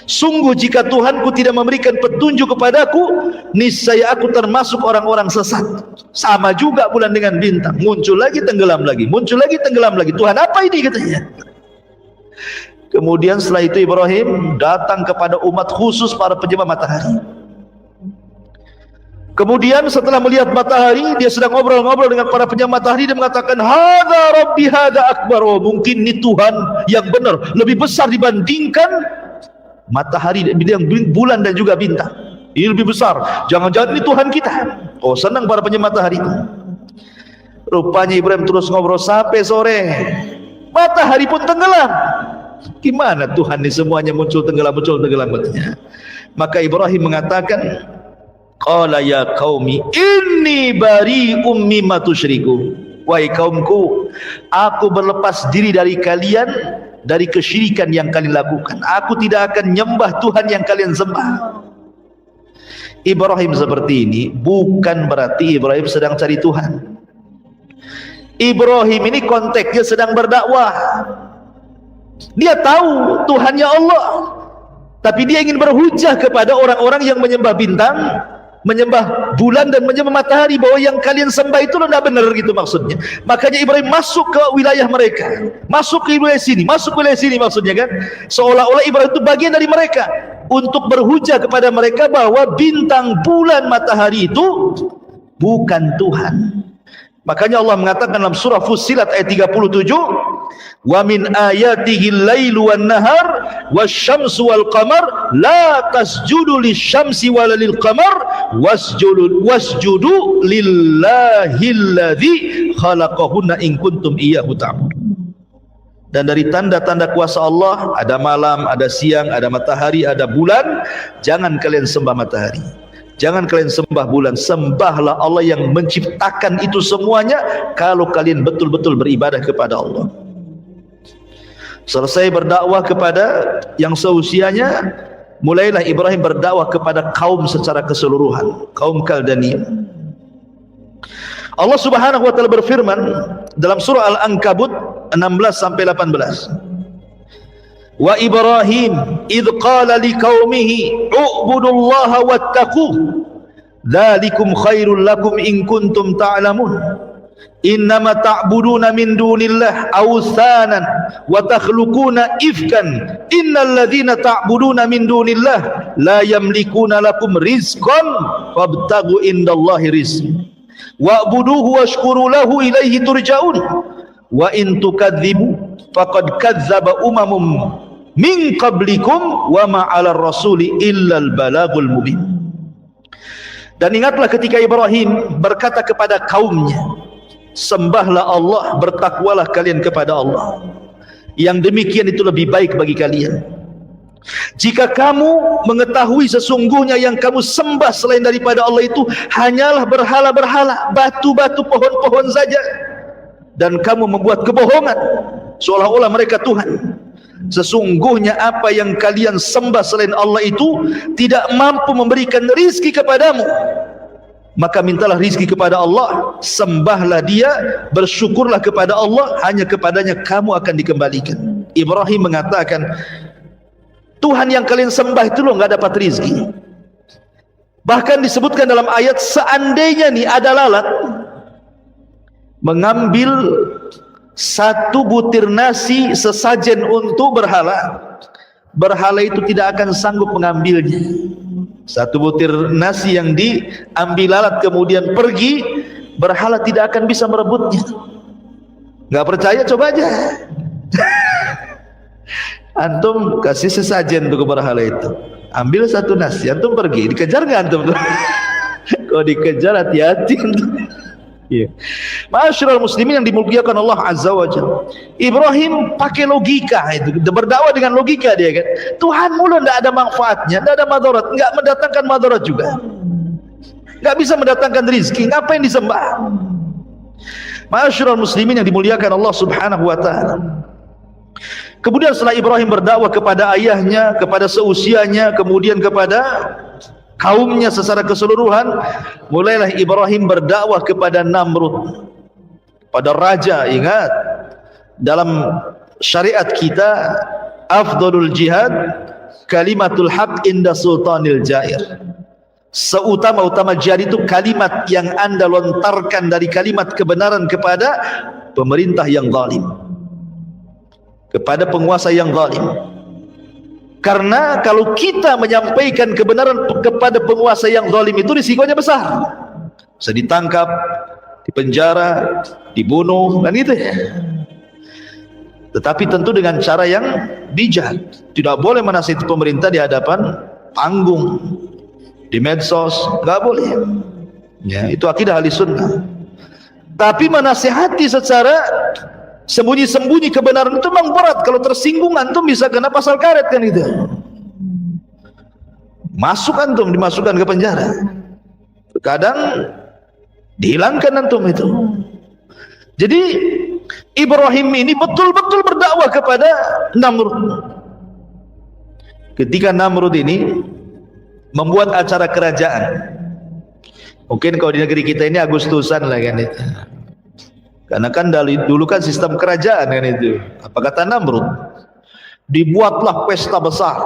Sungguh jika Tuhanku tidak memberikan petunjuk kepadaku, niscaya aku termasuk orang-orang sesat. Sama juga bulan dengan bintang, muncul lagi tenggelam lagi, muncul lagi tenggelam lagi. Tuhan apa ini, katanya. Kemudian setelah itu Ibrahim datang kepada umat khusus para penyembah matahari. Kemudian setelah melihat matahari, dia sedang ngobrol-ngobrol dengan para penyembah matahari dan mengatakan, hadza rabbi hadza akbar. Oh, mungkin ini Tuhan yang benar, lebih besar dibandingkan matahari, bulan dan juga bintang. Ini lebih besar, jangan-jangan ini Tuhan kita. Oh, senang para penyembah matahari. Rupanya Ibrahim terus ngobrol sampai sore. Matahari pun tenggelam. Gimana Tuhan ini semuanya muncul tenggelam katanya. Maka Ibrahim mengatakan, qala ya qaumi inni bari'um mimma tusyriku. Wahai kaumku, aku berlepas diri dari kalian, dari kesyirikan yang kalian lakukan. Aku tidak akan nyembah Tuhan yang kalian sembah. Ibrahim seperti ini bukan berarti Ibrahim sedang cari Tuhan. Ibrahim ini konteksnya sedang berdakwah. Dia tahu Tuhannya Allah, tapi dia ingin berhujah kepada orang-orang yang menyembah bintang, menyembah bulan dan menyembah matahari, bahwa yang kalian sembah itu tidak benar, gitu maksudnya. Makanya Ibrahim masuk ke wilayah mereka, masuk ke wilayah sini, masuk ke wilayah sini, maksudnya kan, seolah-olah Ibrahim itu bagian dari mereka, untuk berhujah kepada mereka bahwa bintang, bulan, matahari itu bukan Tuhan. Makanya Allah mengatakan dalam surah Fussilat ayat 37, wa min ayatihi al-lailu wan-nahar wasyamsu wal-qamar la tasjudu lisyamsi wala lil-qamar wasjudu lillahilladzi khalaqahunna in kuntum iyyahu ta'budun. Dan dari tanda-tanda kuasa Allah ada malam, ada siang, ada matahari, ada bulan. Jangan kalian sembah matahari, jangan kalian sembah bulan, sembahlah Allah yang menciptakan itu semuanya kalau kalian betul-betul beribadah kepada Allah. Selesai berdakwah kepada yang seusianya, mulailah Ibrahim berdakwah kepada kaum secara keseluruhan, kaum Kaldaniyah. Allah Subhanahu wa taala berfirman dalam surah Al-Ankabut 16 sampai 18. Wa Ibrahim idh qala liqaumihi u'budullaha wattaquh dzalikum khairul lakum in kuntum ta'lamun innama ta'buduna min dunillah awthanan wa takhluquna ifkan innal ladzina ta'buduna min dunillah la yamlikuna lakum rizqan fabtaghu indallahi rizq wa'buduhu washkuru lahu ilaihi turja'un wa in tukadzibu faqad kadzdzaba umamum min qablikum wa ma 'alar rasuli illal balagul mubin. Dan ingatlah ketika Ibrahim berkata kepada kaumnya, sembahlah Allah, bertakwalah kalian kepada Allah, yang demikian itu lebih baik bagi kalian. Jika kamu mengetahui sesungguhnya yang kamu sembah selain daripada Allah itu hanyalah berhala-berhala, batu-batu, pohon-pohon saja, dan kamu membuat kebohongan seolah-olah mereka Tuhan. Sesungguhnya apa yang kalian sembah selain Allah itu tidak mampu memberikan rizki kepadamu, maka mintalah rizki kepada Allah, sembahlah Dia, bersyukurlah kepada Allah, hanya kepadanya kamu akan dikembalikan. Ibrahim mengatakan, Tuhan yang kalian sembah itu loh nggak dapat rizki. Bahkan disebutkan dalam ayat, seandainya nih ada lalat mengambil satu butir nasi sesajen untuk berhala, berhala itu tidak akan sanggup mengambilnya. Satu butir nasi yang diambil lalat kemudian pergi, berhala tidak akan bisa merebutnya. Nggak percaya, coba aja. Antum kasih sesajen untuk berhala itu, ambil satu nasi, antum pergi, dikejar nggak antum? Kalau dikejar hati-hati. Iya. Ma'asyiral muslimin yang dimuliakan Allah Azza wa Jalla, Ibrahim pakai logika itu, berdakwah dengan logika dia kan. Tuhan mulu tidak ada manfaatnya, tidak ada madarat, nggak mendatangkan madarat juga, nggak bisa mendatangkan rizki, ngapain disembah? Ma'asyiral muslimin yang dimuliakan Allah Subhanahu wa taala. Kemudian setelah Ibrahim berdakwah kepada ayahnya, kepada seusianya, kemudian kepada kaumnya secara keseluruhan, mulailah Ibrahim berdakwah kepada Namrud, pada raja. Ingat, dalam syariat kita afdalul jihad kalimatul haq inda sultanil jair. Seutama-utama jihad itu kalimat yang Anda lontarkan dari kalimat kebenaran kepada pemerintah yang zalim, kepada penguasa yang zalim. Karena kalau kita menyampaikan kebenaran kepada penguasa yang zalim itu risikonya besar, bisa ditangkap, dipenjara, dibunuh, dan gitu ya. Tetapi tentu dengan cara yang bijak. Tidak boleh menasihati pemerintah di hadapan panggung, di medsos, nggak boleh. Ya, itu akidah ahli sunnah. Tapi menasihati secara sembunyi-sembunyi kebenaran itu memang berat. Kalau tersinggung antum bisa kena pasal karet kan itu. Masuk antum, dimasukkan ke penjara. Kadang dihilangkan antum itu. Jadi Ibrahim ini betul-betul berdakwah kepada Namrud. Ketika Namrud ini membuat acara kerajaan, mungkin kalau di negeri kita ini Agustusan lah kan itu. Karena kan dulu kan sistem kerajaan kan itu. Apa kata Namrud? Dibuatlah pesta besar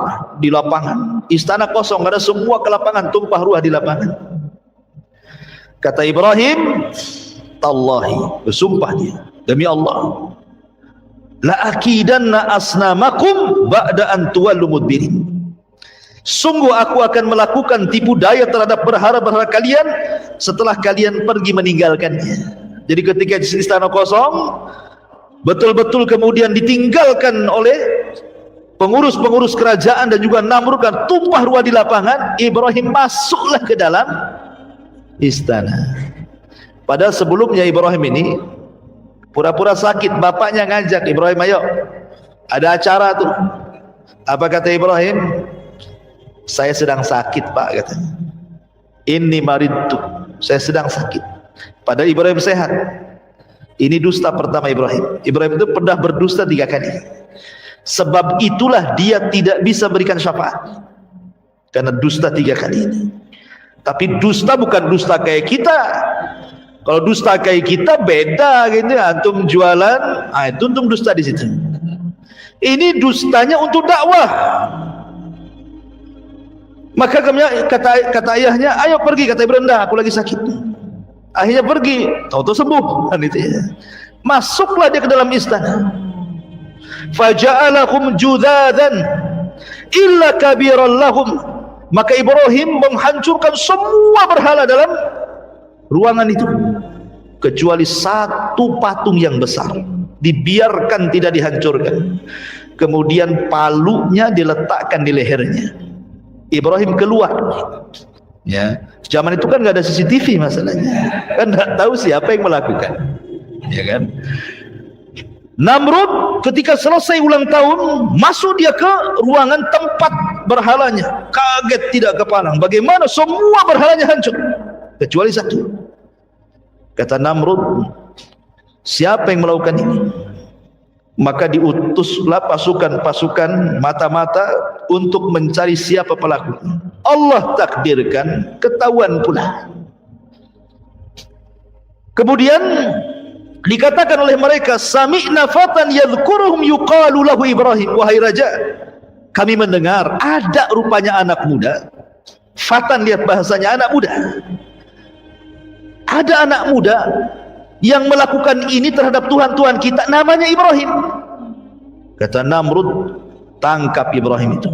di lapangan, istana kosong, ada semua ke lapangan, tumpah ruah di lapangan. Kata Ibrahim, tallahi, bersumpah dia, demi Allah, la akidanna asnamakum ba'da an tuwallu mudbirin. Sungguh aku akan melakukan tipu daya terhadap berhala-berhala kalian setelah kalian pergi meninggalkannya. Jadi ketika istana kosong, betul-betul kemudian ditinggalkan oleh pengurus-pengurus kerajaan dan juga Namrud, kan tumpah ruah di lapangan, Ibrahim masuklah ke dalam istana. Padahal sebelumnya Ibrahim ini pura-pura sakit, bapaknya ngajak, Ibrahim ayo, ada acara tuh. Apa kata Ibrahim? Saya sedang sakit pak, katanya. Inni maridtu, saya sedang sakit. Padahal Ibrahim sehat. Ini dusta pertama Ibrahim. Ibrahim itu pernah berdusta 3 kali. Sebab itulah dia tidak bisa berikan syafaat, karena dusta 3 kali ini. Tapi dusta bukan dusta kayak kita. Kalau dusta kayak kita beda gitu, antum jualan, itu antum dusta di situ. Ini dustanya untuk dakwah. Maka kata ayahnya, ayo pergi, kata Ibrahim, dah aku lagi sakit. Akhirnya pergi, tahu-tahu sembuh kan itu ya. Masuklah dia ke dalam istana. Faja'alahum judzadan illa kabiran lahum. Maka Ibrahim menghancurkan semua berhala dalam ruangan itu kecuali satu patung yang besar, dibiarkan tidak dihancurkan. Kemudian palunya diletakkan di lehernya. Ibrahim keluar. Ya, zaman itu kan nggak ada CCTV masalahnya, kan nggak tahu siapa yang melakukan, ya kan. Namrud ketika selesai ulang tahun, masuk dia ke ruangan tempat berhalanya, kaget tidak kepalang, bagaimana semua berhalanya hancur kecuali satu. Kata Namrud, siapa yang melakukan ini? Maka diutuslah pasukan-pasukan mata-mata untuk mencari siapa pelaku. Allah takdirkan, ketahuan pula. Kemudian dikatakan oleh mereka, sami'na fatan yadhkuruhum yuqalu lahu Ibrahim. Wahai raja, kami mendengar ada rupanya anak muda. Fatan, lihat bahasanya, anak muda. Ada anak muda yang melakukan ini terhadap Tuhan-Tuhan kita, namanya Ibrahim. Kata Namrud, tangkap Ibrahim itu.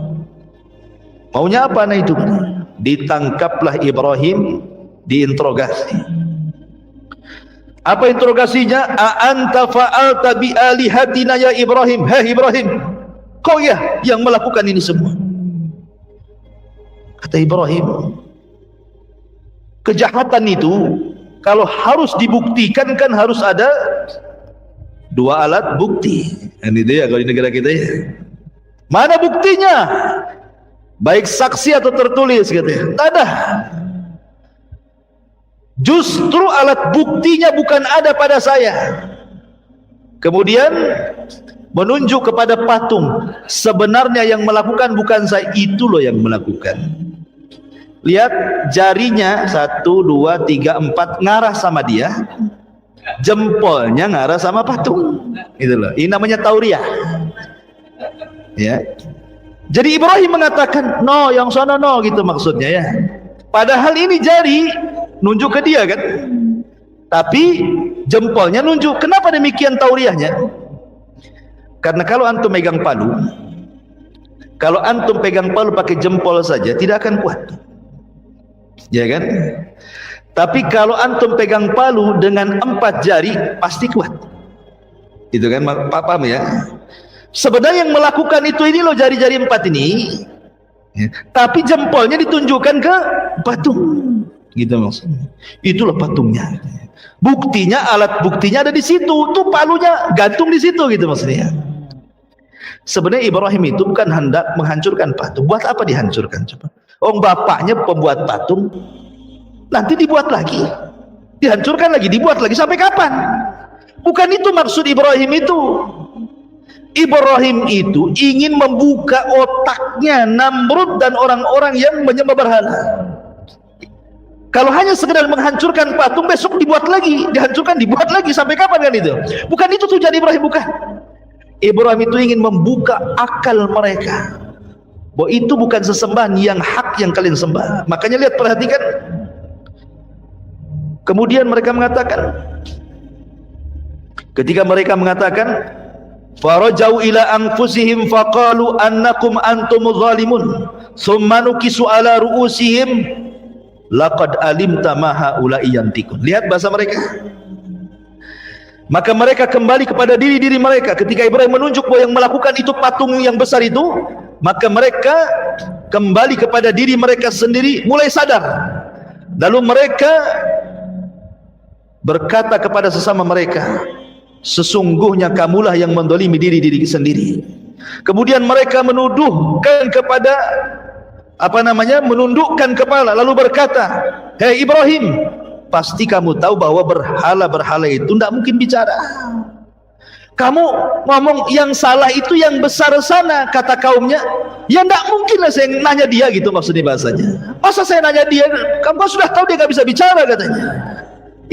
Maunya apa anak itu? Ditangkaplah Ibrahim, diinterogasi. Apa interogasinya? A anta fa'alta bi alihatina ya Ibrahim. Hei Ibrahim, kau ya yang melakukan ini semua. Kata Ibrahim, kejahatan itu kalau harus dibuktikan kan harus ada dua alat bukti. Ini dia kalau di negara kita ya. Mana buktinya? Baik saksi atau tertulis katanya. Tak ada. Justru alat buktinya bukan ada pada saya. Kemudian menunjuk kepada patung. Sebenarnya yang melakukan bukan saya, itu loh yang melakukan. Lihat jarinya 1, 2, 3, 4 ngarah sama dia, jempolnya ngarah sama patung. Itu loh. Ini namanya tauriah. Ya. Jadi Ibrahim mengatakan no, yang sana no, gitu maksudnya ya. Padahal ini jari nunjuk ke dia kan, tapi jempolnya nunjuk. Kenapa demikian tauriahnya? Karena kalau antum megang palu, kalau antum pegang palu pakai jempol saja tidak akan kuat, ya kan? Tapi kalau antum pegang palu dengan 4 jari pasti kuat. Itu kan, paham ya? Sebenarnya yang melakukan itu ini loh, jari-jari 4 ini, ya. Tapi jempolnya ditunjukkan ke patung, gitu maksudnya. Itulah patungnya. Buktinya, alat buktinya ada di situ. Tuh palunya gantung di situ, gitu maksudnya. Sebenarnya Ibrahim itu bukan hendak menghancurkan patung. Buat apa dihancurkan coba? Oh, bapaknya pembuat patung, nanti dibuat lagi, dihancurkan lagi, dibuat lagi, sampai kapan? Bukan itu maksud Ibrahim itu. Ibrahim itu ingin membuka otaknya Namrud dan orang-orang yang menyembah berhala. Kalau hanya sekedar menghancurkan patung, besok dibuat lagi, dihancurkan, dibuat lagi, sampai kapan kan itu? Bukan itu tujuan Ibrahim, bukan. Ibrahim itu ingin membuka akal mereka bahwa itu bukan sesembahan yang hak yang kalian sembah. Makanya lihat, perhatikan. Kemudian mereka mengatakan, ketika mereka mengatakan, farajau ila anfusihim faqalu annakum antumuz zalimun summa nukisu ala ru'usihim laqad alimta ma haula'i yantikun. Lihat bahasa mereka. Maka mereka kembali kepada diri-diri mereka. Ketika Ibrahim menunjuk bahwa yang melakukan itu patung yang besar itu, maka mereka kembali kepada diri mereka sendiri, mulai sadar. Lalu mereka berkata kepada sesama mereka, sesungguhnya kamulah yang mendolimi diri sendiri. Kemudian mereka menuduhkan kepada menundukkan kepala, lalu berkata, hei Ibrahim, pasti kamu tahu bahwa berhala-berhala itu tidak mungkin bicara. Kamu ngomong yang salah itu yang besar sana, kata kaumnya. Ya tidak mungkin lah saya nanya dia, gitu maksudnya bahasanya. Masa saya nanya dia, kamu sudah tahu dia nggak bisa bicara, katanya.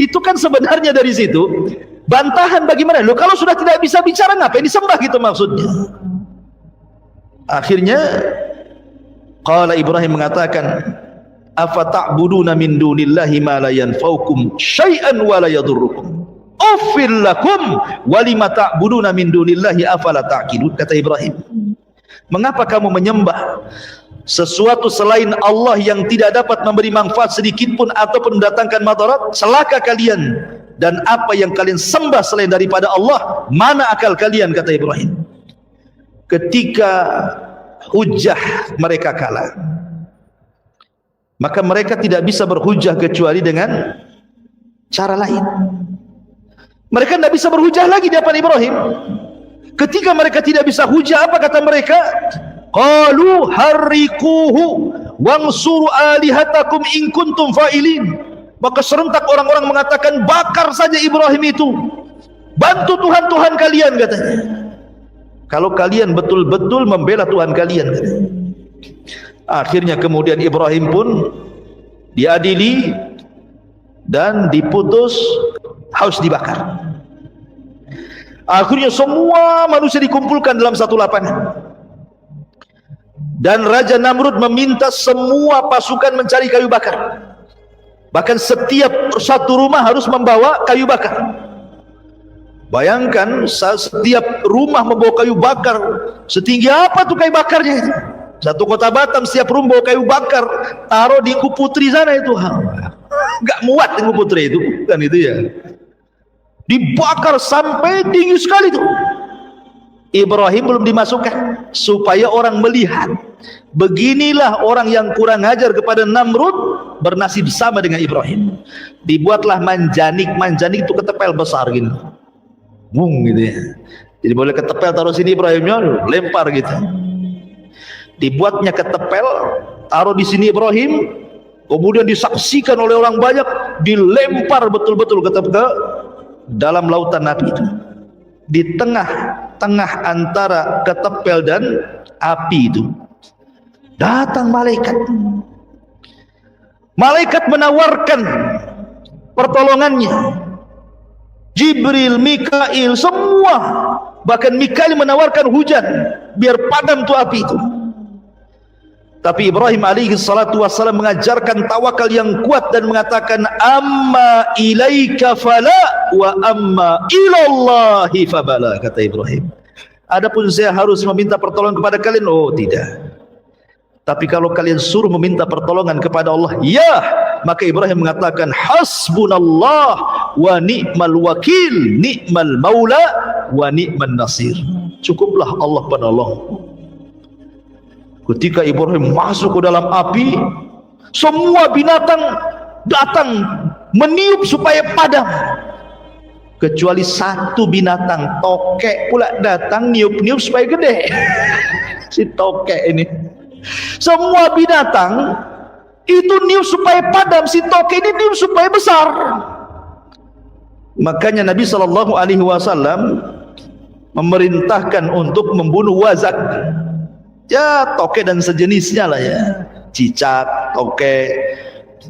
Itu kan sebenarnya dari situ bantahan bagaimana? Loh, kalau sudah tidak bisa bicara ngapain disembah gitu maksudnya. Akhirnya qala Ibrahim mengatakan, afata'buduna min dunillahi ma la yanfa'ukum syai'an wa la yadurrukum uffil lakum wa lima ta'buduna min dunillahi afala ta'qilun. Kata Ibrahim, mengapa kamu menyembah sesuatu selain Allah yang tidak dapat memberi manfaat sedikit pun ataupun mendatangkan madarat? Celaka kalian, dan apa yang kalian sembah selain daripada Allah, mana akal kalian? Kata Ibrahim. Ketika hujah mereka kalah, maka mereka tidak bisa berhujah kecuali dengan cara lain. Mereka tidak bisa berhujah lagi di hadapan Ibrahim. Ketika mereka tidak bisa hujah, apa kata mereka? Qalu harriquhu wansuru alihatakum in kuntum fa'ilin. Maka serentak orang-orang mengatakan, bakar saja Ibrahim itu, bantu Tuhan-Tuhan kalian, katanya, kalau kalian betul-betul membela Tuhan kalian, katanya. Akhirnya kemudian Ibrahim pun diadili dan diputus harus dibakar. Akhirnya semua manusia dikumpulkan dalam satu lapangan, dan Raja Namrud meminta semua pasukan mencari kayu bakar. Bahkan setiap satu rumah harus membawa kayu bakar. Bayangkan, setiap rumah membawa kayu bakar. Setinggi apa tuh kayu bakarnya itu? Satu kota Batam setiap rumah bawa kayu bakar, taruh di Ingku Putri sana itu. Gak muat Ingku Putri itu, kan itu ya. Dibakar sampai tinggi sekali tuh. Ibrahim belum dimasukkan supaya orang melihat, beginilah orang yang kurang ajar kepada Namrud bernasib sama dengan Ibrahim. Dibuatlah manjanik. Manjanik itu ketepel besar gini, gitu ya. Jadi boleh ketepel taruh sini, Ibrahimnya lempar gitu. Dibuatnya ketepel, taruh di sini Ibrahim, kemudian disaksikan oleh orang banyak, dilempar betul-betul ke dalam lautan api itu. Di tengah-tengah antara ketepel dan api itu datang malaikat. Malaikat menawarkan pertolongannya. Jibril, Mikail, semua, bahkan Mikail menawarkan hujan biar padam tuh api itu. Tapi Ibrahim alaihi salatu wassalam mengajarkan tawakal yang kuat dan mengatakan, amma ilaika fala wa amma ilallahi fabala. Kata Ibrahim, adapun saya harus meminta pertolongan kepada kalian, oh tidak. Tapi kalau kalian suruh meminta pertolongan kepada Allah, ya. Maka Ibrahim mengatakan, hasbunallah wa ni'mal wakil, ni'mal maula wa ni'man nasir. Cukuplah Allah penolong. Ketika Ibrahim masuk ke dalam api, semua binatang datang meniup supaya padam, kecuali satu binatang, tokek pula datang niup-niup supaya gede. Si tokek ini, semua binatang itu niup supaya padam, si tokek ini niup supaya besar. Makanya Nabi SAW memerintahkan untuk membunuh wazak, ya tokek dan sejenisnya lah ya, cicak, tokek,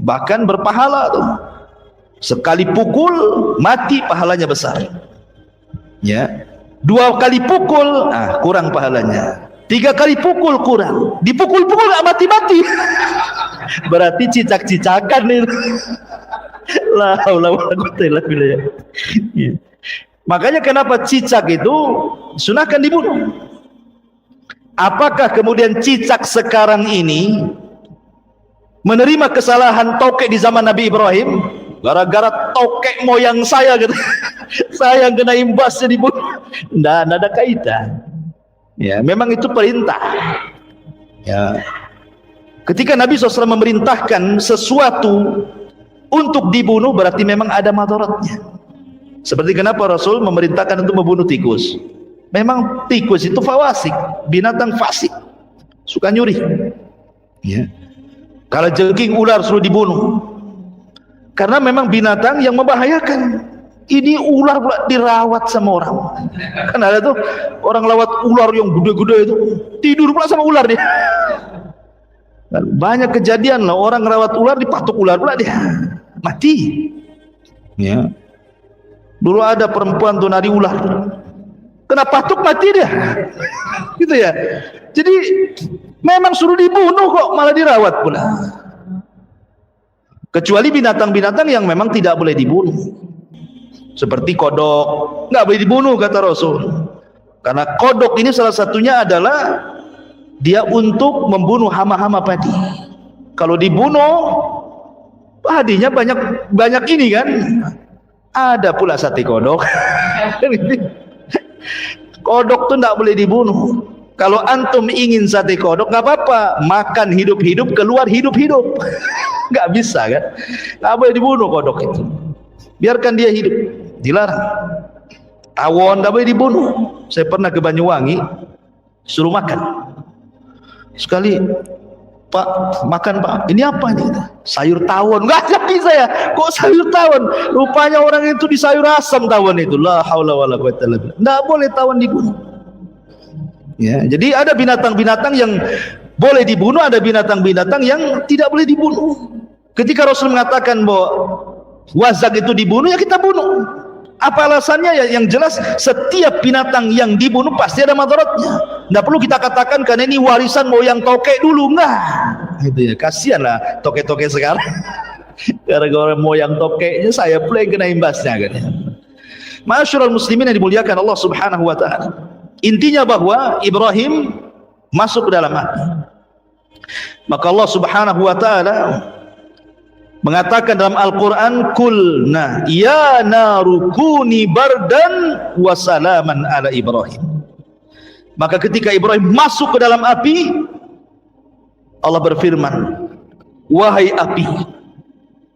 bahkan berpahala tuh. Sekali pukul mati pahalanya besar, ya. 2 kali pukul kurang pahalanya, 3 kali pukul kurang, dipukul-pukul gak mati-mati. Berarti cicak-cicakan itu. La haula wala quwwata illa billah. Makanya kenapa cicak itu sunahkan dibunuh. Apakah kemudian cicak sekarang ini menerima kesalahan tokek di zaman Nabi Ibrahim? Gara-gara tokek moyang saya gitu, saya yang kena imbasnya dibunuh. Nggak ada kaitan. Ya, memang itu perintah. Ya. Ketika Nabi SAW memerintahkan sesuatu untuk dibunuh, berarti memang ada madaratnya. Seperti kenapa Rasul memerintahkan untuk membunuh tikus. Memang tikus itu fawasik, binatang fasik, suka nyuri. Ya. Kalau jengking, ular suruh dibunuh, karena memang binatang yang membahayakan. Ini ular pula dirawat sama orang. Kan ada tuh orang lawat ular yang gede-gede itu, tidur pula sama ular dia. Banyak kejadian lah, orang rawat ular dipatuk ular pula dia mati. Ya. Dulu ada perempuan tuh nari ular, kena patuk mati dia. Gitu ya. Jadi memang suruh dibunuh kok malah dirawat pula. Kecuali binatang-binatang yang memang tidak boleh dibunuh, seperti kodok, nggak boleh dibunuh kata Rasul. Karena kodok ini salah satunya adalah dia untuk membunuh hama-hama padi. Kalau dibunuh, padinya banyak ini kan. Ada pula sate kodok. Kodok tuh nggak boleh dibunuh. Kalau antum ingin sate kodok nggak apa-apa, makan hidup-hidup, keluar hidup-hidup. Nggak bisa kan? Nggak boleh dibunuh kodok itu. Biarkan dia hidup, dilarang. Tawon nggak boleh dibunuh. Saya pernah ke Banyuwangi, suruh makan. Sekali, Pak, makan Pak. Ini apa nih? Sayur tawon. Nggak bisa ya. Kok sayur tawon? Rupanya orang itu di sayur asam tawon itu. La haula wala quwwata illa billah. Nggak boleh tawon dibunuh. Ya, jadi ada binatang-binatang yang boleh dibunuh, ada binatang-binatang yang tidak boleh dibunuh. Ketika Rasul mengatakan bahwa wazak itu dibunuh, ya kita bunuh. Apa alasannya? Ya, yang jelas setiap binatang yang dibunuh pasti ada madaratnya. Tidak perlu kita katakan karena ini warisan moyang tokek dulu, enggak. Itu ya, kasihan lah tokek-tokek sekarang. Gara-gara moyang tokeknya saya pula yang kena imbasnya kan. Ma'asyiral muslimin yang dimuliakan Allah Subhanahu wa taala. Intinya bahwa Ibrahim masuk ke dalam api. Maka Allah Subhanahu wa taala mengatakan dalam Al-Qur'an, "Qulna ya naru kuni bardan wa salaman ala Ibrahim." Maka ketika Ibrahim masuk ke dalam api, Allah berfirman, "Wahai api."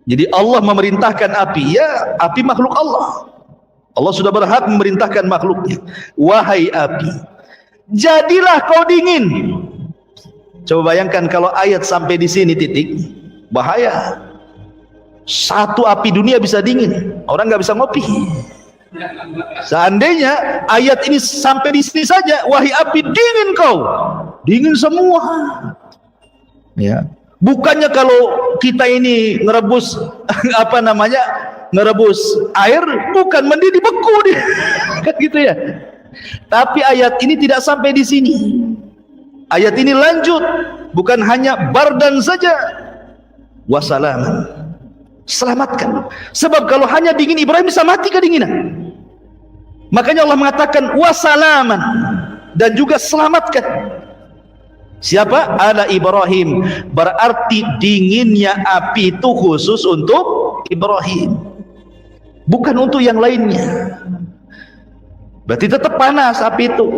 Jadi Allah memerintahkan api, ya api makhluk Allah. Allah sudah berhak memerintahkan makhluknya. Wahai api, jadilah kau dingin. Coba bayangkan kalau ayat sampai di sini titik, bahaya. Satu api dunia bisa dingin, orang nggak bisa ngopi. Seandainya ayat ini sampai di sini saja, wahai api dingin kau, dingin semua. Ya, bukannya kalau kita ini ngerebus apa namanya, ngerebus air, bukan mendidih beku dia, kan gitu ya. Tapi ayat ini tidak sampai di sini. Ayat ini lanjut, bukan hanya bardan saja, wassalaman. Selamatkan. Sebab kalau hanya dingin, Ibrahim bisa mati kedinginan. Makanya Allah mengatakan wassalaman, dan juga selamatkan. Siapa? Ala Ibrahim. Berarti dinginnya api itu khusus untuk Ibrahim, bukan untuk yang lainnya. Berarti tetap panas api itu.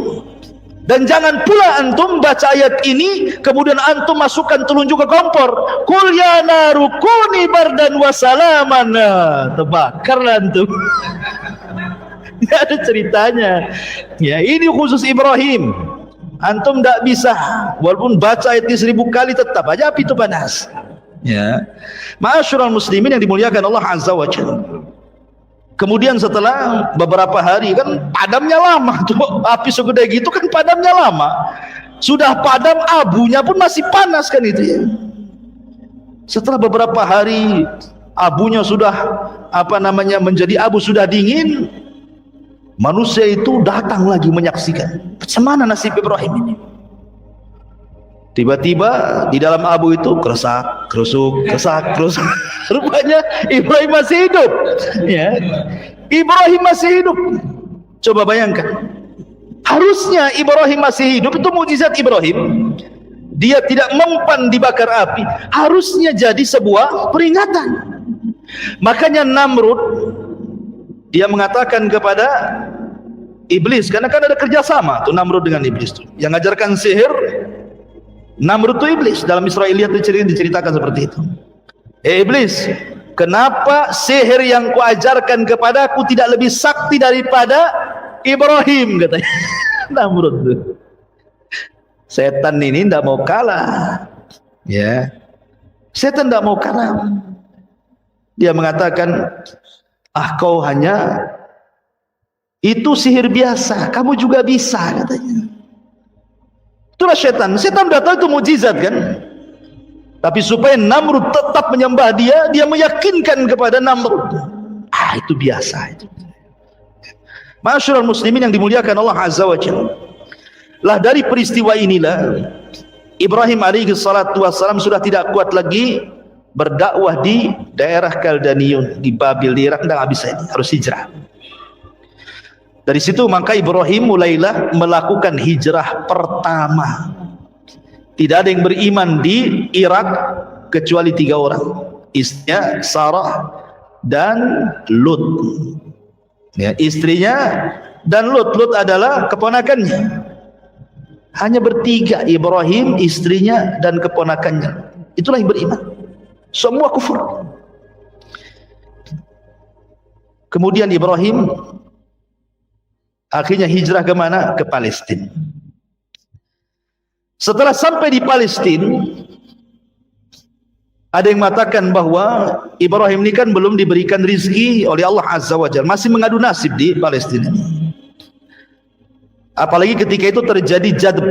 Dan jangan pula antum baca ayat ini kemudian antum masukkan telunjuk ke kompor. Qul ya naru kuni bardan wa salaman. Terbakarlah antum. Tidak ada ceritanya. Ya, ini khusus Ibrahim. Antum tidak bisa, walaupun baca ayat ini 1000 kali tetap aja api itu panas. Ya. Ma'asyiral muslimin yang dimuliakan Allah Azza wa Jalla. Kemudian setelah beberapa hari, kan padamnya lama tuh, api segede gitu kan padamnya lama. Sudah padam, abunya pun masih panas kan itu ya. Setelah beberapa hari abunya sudah apa namanya menjadi abu, sudah dingin, manusia itu datang lagi menyaksikan bagaimana nasib Ibrahim ini. Tiba-tiba di dalam abu itu keresak, kerusuk, keresak, kerusuk. Rupanya Ibrahim masih hidup. Ya, Ibrahim masih hidup. Coba bayangkan. Harusnya Ibrahim masih hidup, itu mukjizat Ibrahim. Dia tidak mempan dibakar api. Harusnya jadi sebuah peringatan. Makanya Namrud dia mengatakan kepada iblis, karena kan ada kerjasama tuh Namrud dengan iblis tuh. Yang ngajarkan sihir Namrud itu iblis. Dalam Israiliyat diceritakan seperti itu. Iblis, kenapa sihir yang kuajarkan kepadaku tidak lebih sakti daripada Ibrahim, katanya. Namrud tuh. Setan ini tidak mau kalah. Ya, setan tidak mau kalah. Dia mengatakan, kau hanya itu sihir biasa, kamu juga bisa, katanya. Itulah setan. Setan sudah tahu itu mukjizat kan. Tapi supaya Namrud tetap menyembah dia, dia meyakinkan kepada Namrud, itu biasa itu. Masyarul muslimin yang dimuliakan Allah Azza wa Jalla. Lah dari peristiwa inilah Ibrahim alaihi salatu wassalam sudah tidak kuat lagi berdakwah di daerah Kaldaniun, di Babil, di Irak, tidak bisa ini, harus hijrah. Dari situ maka Ibrahim mulailah melakukan hijrah pertama. Tidak ada yang beriman di Irak kecuali 3 orang, istrinya Sarah dan Lut. Ya, istrinya dan Lut adalah keponakannya. Hanya bertiga, Ibrahim, istrinya dan keponakannya. Itulah yang beriman. Semua kufur. Kemudian Ibrahim akhirnya hijrah ke mana? Ke Palestina. Setelah sampai di Palestina, ada yang mengatakan bahwa Ibrahim ini kan belum diberikan rizki oleh Allah Azza wa Jalla, masih mengadu nasib di Palestina. Apalagi ketika itu terjadi jadab.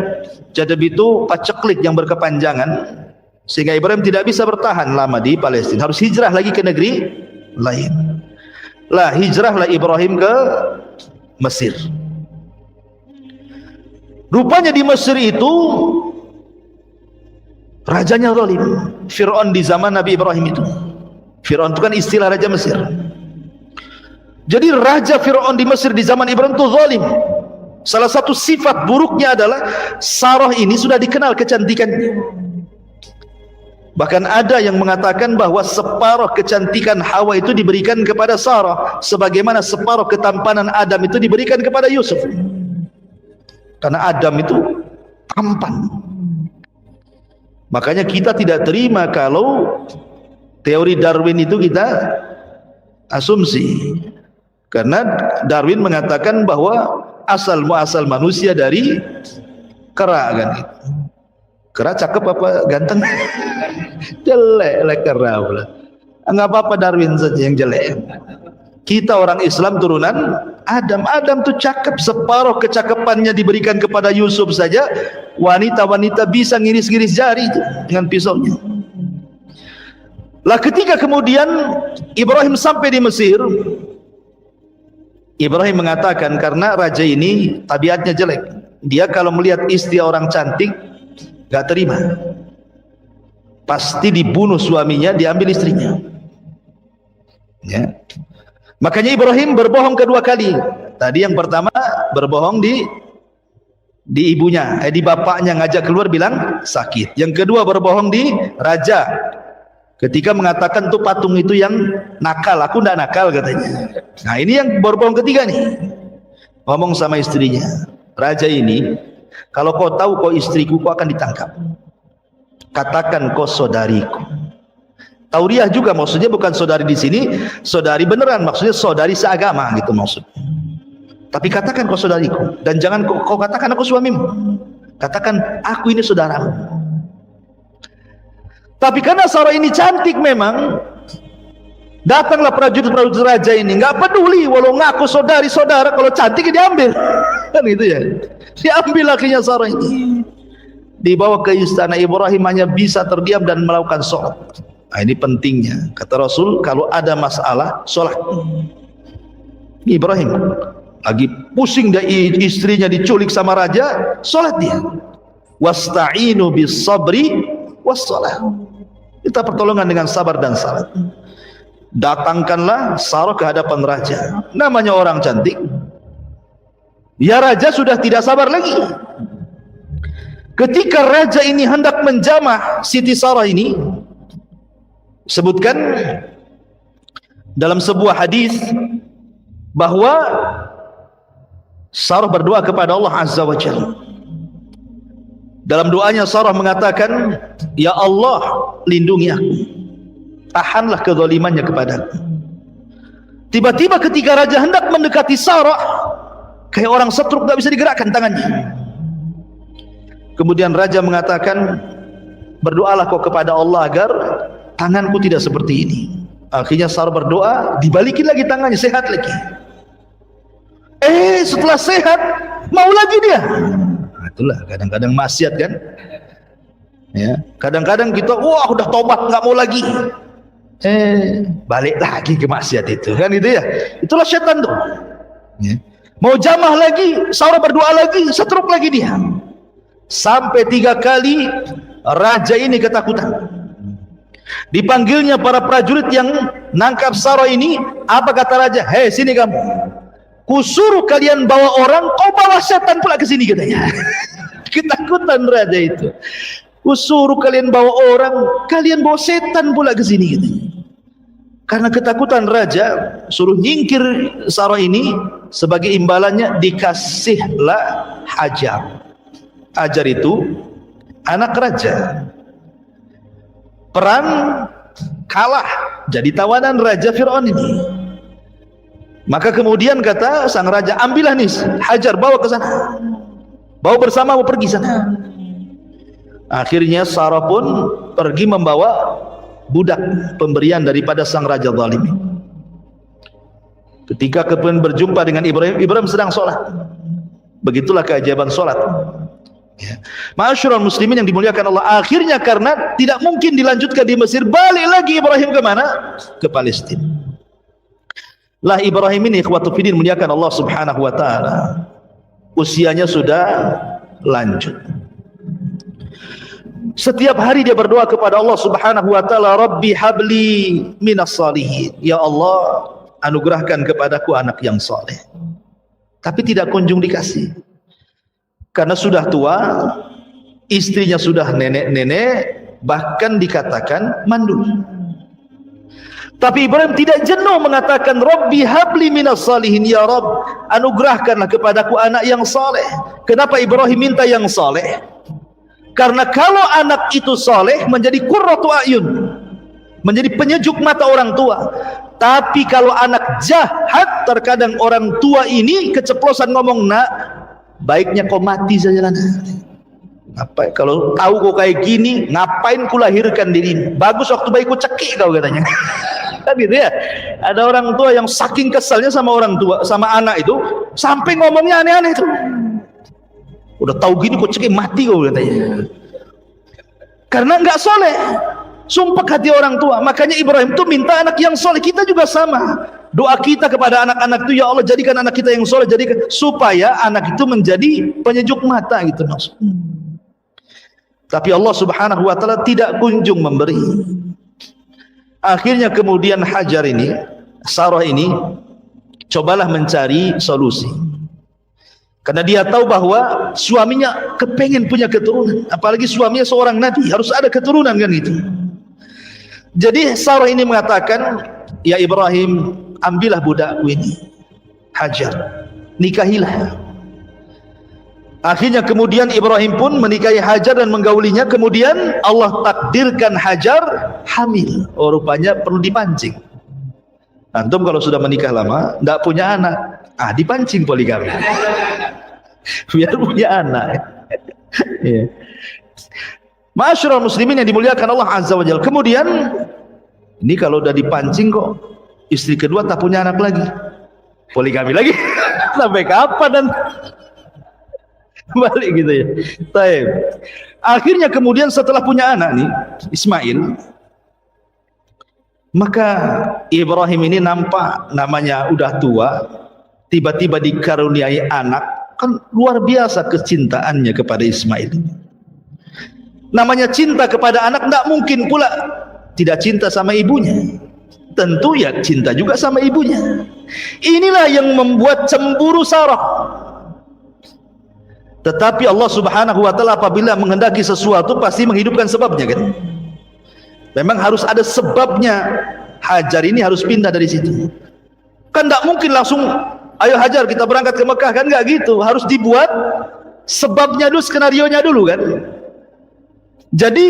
Jadab itu paceklik yang berkepanjangan, sehingga Ibrahim tidak bisa bertahan lama di Palestina, harus hijrah lagi ke negeri lain. Lah hijrahlah Ibrahim ke Mesir. Rupanya di Mesir itu rajanya zalim, Fir'aun di zaman Nabi Ibrahim itu. Fir'aun itu kan istilah raja Mesir. Jadi raja Fir'aun di Mesir di zaman Ibrahim itu zalim. Salah satu sifat buruknya adalah Sarah ini sudah dikenal kecantikannya. Bahkan ada yang mengatakan bahwa separuh kecantikan Hawa itu diberikan kepada Sarah, sebagaimana separuh ketampanan Adam itu diberikan kepada Yusuf. Karena Adam itu tampan. Makanya kita tidak terima kalau teori Darwin itu kita asumsi. Karena Darwin mengatakan bahwa asal muasal manusia dari kera kan. Kera cakep apa ganteng? Jelek kera pula. Enggak apa-apa Darwin saja yang jelek. Kita orang Islam turunan Adam. Adam tuh cakep, separuh kecakapannya diberikan kepada Yusuf saja. Wanita-wanita bisa ngiris-ngiris jari itu dengan pisaunya. Lah ketika kemudian Ibrahim sampai di Mesir, Ibrahim mengatakan karena raja ini tabiatnya jelek, dia kalau melihat istri orang cantik gak terima, pasti dibunuh suaminya, diambil istrinya ya. Makanya Ibrahim berbohong kedua kali. Tadi yang pertama berbohong di ibunya, di bapaknya, ngajak keluar bilang sakit. Yang kedua berbohong di raja, ketika mengatakan tuh patung itu yang nakal, aku ndak nakal katanya. Nah ini yang berbohong ketiga nih, ngomong sama istrinya, raja ini, kalau kau tahu kau istriku, kau akan ditangkap. Katakan kau saudariku. Tauriah juga maksudnya bukan saudari di sini, saudari beneran, maksudnya saudari seagama gitu maksudnya. Tapi katakan kau saudariku, dan jangan kau katakan aku suamimu. Katakan aku ini saudaramu. Tapi karena Sarah ini cantik memang, datanglah prajurit-prajurit raja ini, nggak peduli walau ngaku saudari-saudara, kalau cantik diambil. Kan gitu ya. Diambil akhirnya Sarah ini. Dibawa ke istana Ibrahim, hanya bisa terdiam dan melakukan sholat. Nah, ini pentingnya. Kata Rasul, kalau ada masalah, sholat. Ibrahim lagi pusing dari istrinya diculik sama raja, sholat dia. Wasta'inu bis sabri was sholat. Kita pertolongan dengan sabar dan salat. Datangkanlah Sarah ke hadapan raja. Namanya orang cantik. Ya raja sudah tidak sabar lagi. Ketika raja ini hendak menjamah Siti Sarah ini, sebutkan dalam sebuah hadis bahwa Sarah berdoa kepada Allah Azza wa Jalla. Dalam doanya Sarah mengatakan, ya Allah, lindungi aku, tahanlah kezalimannya kepadaku. Tiba-tiba ketika raja hendak mendekati Sarah, kayak orang setruk, tak bisa digerakkan tangannya. Kemudian raja mengatakan, berdoalah kau kepada Allah agar tanganku tidak seperti ini. Akhirnya Sarah berdoa, dibalikin lagi tangannya, sehat lagi. Setelah sehat, mau lagi dia. Nah, itulah kadang-kadang maksiat kan. Ya, kadang-kadang kita, wah udah tobat nggak mau lagi. Balik lagi ke maksiat itu, kan gitu ya. Itulah setan tuh. Ya. Mau jamah lagi, Sarah berdoa lagi, setruk lagi dia. Sampai 3 kali raja ini ketakutan. Dipanggilnya para prajurit yang nangkap Sarah ini. Apa kata raja? Hei, sini kamu. Kusuruh kalian bawa orang, kau bawa setan pula ke sini, katanya. Ketakutan raja itu. Kusuruh kalian bawa orang, kalian bawa setan pula ke sini, katanya. Karena ketakutan raja, suruh nyingkir Sarah ini. Sebagai imbalannya dikasihlah Hajar. Hajar itu anak raja. Perang kalah, jadi tawanan Raja Fir'aun ini. Maka kemudian kata sang raja, ambillah nih Hajar, bawa ke sana, bawa bersama, mau pergi sana. Akhirnya Sarah pun pergi membawa budak pemberian daripada sang raja zalim. Ketika kemudian berjumpa dengan Ibrahim, Ibrahim sedang sholat. Begitulah keajaiban sholat. Ya. Ma'asyiral muslimin yang dimuliakan Allah, akhirnya karena tidak mungkin dilanjutkan di Mesir, balik lagi Ibrahim ke mana? Ke Palestina. Lah Ibrahim ini ikhwatu fiddin muliakan Allah Subhanahu wa taala. Usianya sudah lanjut. Setiap hari dia berdoa kepada Allah Subhanahu wa taala, Rabbi habli minas salihin. Ya Allah, anugerahkan kepadaku anak yang saleh. Tapi tidak kunjung dikasih. Karena sudah tua, istrinya sudah nenek-nenek, bahkan dikatakan mandul. Tapi Ibrahim tidak jenuh mengatakan, Rabbi habli minas salihin, ya Rabb, anugerahkanlah kepadaku anak yang saleh. Kenapa Ibrahim minta yang saleh? Karena kalau anak itu saleh menjadi qurratu a'yun, menjadi penyejuk mata orang tua. Tapi kalau anak jahat, terkadang orang tua ini keceplosan ngomong, nak, baiknya kau mati saja lah. Apa kalau tahu kau kayak gini, ngapain ku lahirkan dirimu? Bagus waktu bayi ku cekik kau, katanya. Kan gitu ya. Ada orang tua yang saking kesalnya sama orang tua, sama anak itu, sampai ngomongnya aneh-aneh itu. Udah tahu gini ku cekik, mati kau, katanya. Karena enggak soleh. Sumpah hati orang tua. Makanya Ibrahim tuh minta anak yang soleh. Kita juga sama. Doa kita kepada anak-anak itu, ya Allah jadikan anak kita yang soleh, jadikan, supaya anak itu menjadi penyejuk mata gitu. Tapi Allah Subhanahu wa taala tidak kunjung memberi. Akhirnya kemudian Hajar ini, Sarah ini, cobalah mencari solusi. Karena dia tahu bahwa suaminya kepengen punya keturunan, apalagi suaminya seorang nabi, harus ada keturunan kan gitu. Jadi Sarah ini mengatakan, ya Ibrahim, ambillah budakku ini, Hajar, nikahilah. Akhirnya kemudian Ibrahim pun menikahi Hajar dan menggaulinya. Kemudian Allah takdirkan Hajar hamil. Oh, rupanya perlu dipancing. Antum kalau sudah menikah lama, tidak punya anak, dipancing poligami, biar punya anak. Ya. Ma'asyiral muslimin yang dimuliakan Allah Azza wa Jalla. Kemudian ini kalau udah dipancing kok istri kedua tak punya anak lagi, poligami lagi. Sampai kapan dan balik gitu ya. Taib. Akhirnya kemudian setelah punya anak nih Ismail, maka Ibrahim ini nampak namanya udah tua, tiba-tiba dikaruniai anak, kan luar biasa kecintaannya kepada Ismail. Namanya cinta kepada anak, tidak mungkin pula tidak cinta sama ibunya. Tentu ya cinta juga sama ibunya. Inilah yang membuat cemburu Sarah. Tetapi Allah Subhanahu wa taala apabila menghendaki sesuatu pasti menghidupkan sebabnya kan. Memang harus ada sebabnya. Hajar ini harus pindah dari situ. Kan tidak mungkin langsung, ayo Hajar kita berangkat ke Mekah, kan nggak gitu. Harus dibuat sebabnya dulu, skenarionya dulu kan. Jadi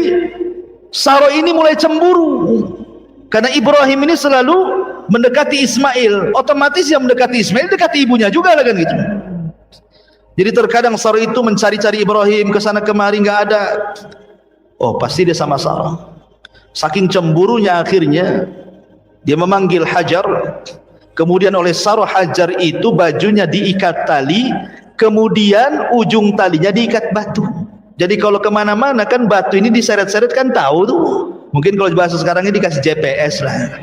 Sarah ini mulai cemburu karena Ibrahim ini selalu mendekati Ismail. Otomatis yang mendekati Ismail dekati ibunya juga lah kan gitu. Jadi terkadang Sarah itu mencari-cari Ibrahim ke sana kemari, nggak ada. Oh, pasti dia sama Sarah. Saking cemburunya akhirnya dia memanggil Hajar. Kemudian oleh Sarah, Hajar itu bajunya diikat tali, kemudian ujung talinya diikat batu. Jadi kalau kemana-mana kan batu ini diseret-seret kan tahu tuh Mungkin kalau bahasa sekarang ini dikasih GPS lah.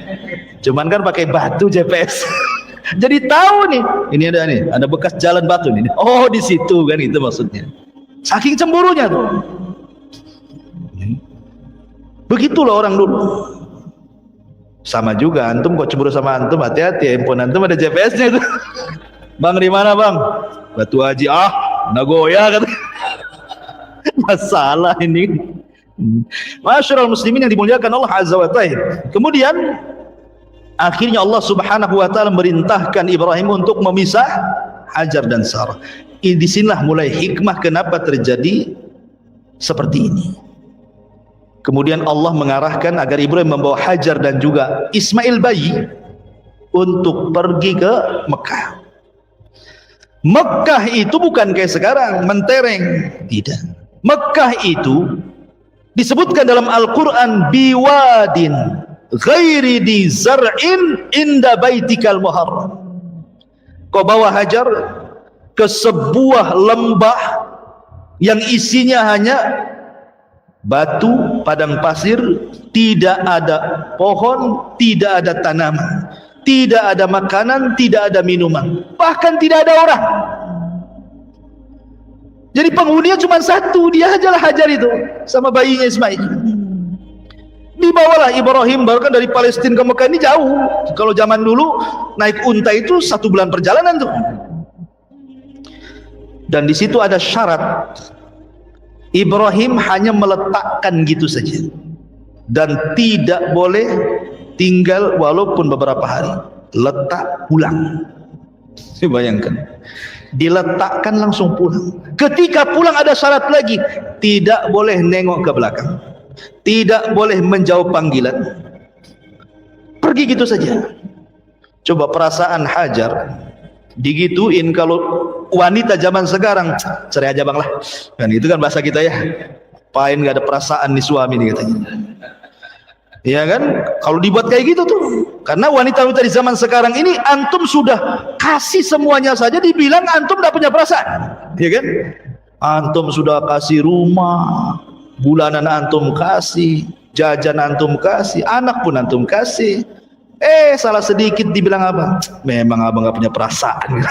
Cuman kan pakai batu GPS. Jadi tahu nih, ini ada bekas jalan batu nih. Oh, di situ kan, itu maksudnya. Saking cemburunya tuh. Begitulah orang dulu. Sama juga antum, kok cemburu sama antum, hati-hati, handphone antum ada GPS-nya itu. Bang di mana bang? Batu Haji. Nagoya kan. Masalah ini. Masyarul muslimin yang dimuliakan Allah Azza wa Jalla. Kemudian akhirnya Allah Subhanahu wa taala merintahkan Ibrahim untuk memisah Hajar dan Sarah. Di sinilah mulai hikmah kenapa terjadi seperti ini. Kemudian Allah mengarahkan agar Ibrahim membawa Hajar dan juga Ismail bayi untuk pergi ke Mekah. Mekah itu bukan kayak sekarang mentereng, tidak. Mekah itu disebutkan dalam Al-Quran biwadin ghairi di zar'in inda baitikal muharram. Kau bawa Hajar ke sebuah lembah yang isinya hanya batu, padang pasir, tidak ada pohon, tidak ada tanaman, tidak ada makanan, tidak ada minuman, bahkan tidak ada orang. Jadi penghuninya cuma satu, dia ajalah Hajar itu sama bayinya Ismail. Dibawalah Ibrahim, bahkan dari Palestina ke Mekah ini jauh. Kalau zaman dulu naik unta itu 1 bulan perjalanan tuh. Dan di situ ada syarat. Ibrahim hanya meletakkan gitu saja, dan tidak boleh tinggal walaupun beberapa hari. Letak pulang. Bayangkan, diletakkan langsung pulang. Ketika pulang ada syarat lagi, tidak boleh nengok ke belakang, tidak boleh menjawab panggilan, pergi gitu saja. Coba perasaan Hajar digituin. Kalau wanita zaman sekarang, cerai aja bang lah, kan itu kan bahasa kita ya, pain nggak ada perasaan nih suami nih katanya. Ya kan, kalau dibuat kayak gitu tuh, karena wanita-wanita di zaman sekarang ini, antum sudah kasih semuanya saja dibilang antum nggak punya perasaan, ya kan? Antum sudah kasih rumah, bulanan antum kasih, jajan antum kasih, anak pun antum kasih. Salah sedikit dibilang apa? Memang abang nggak punya perasaan.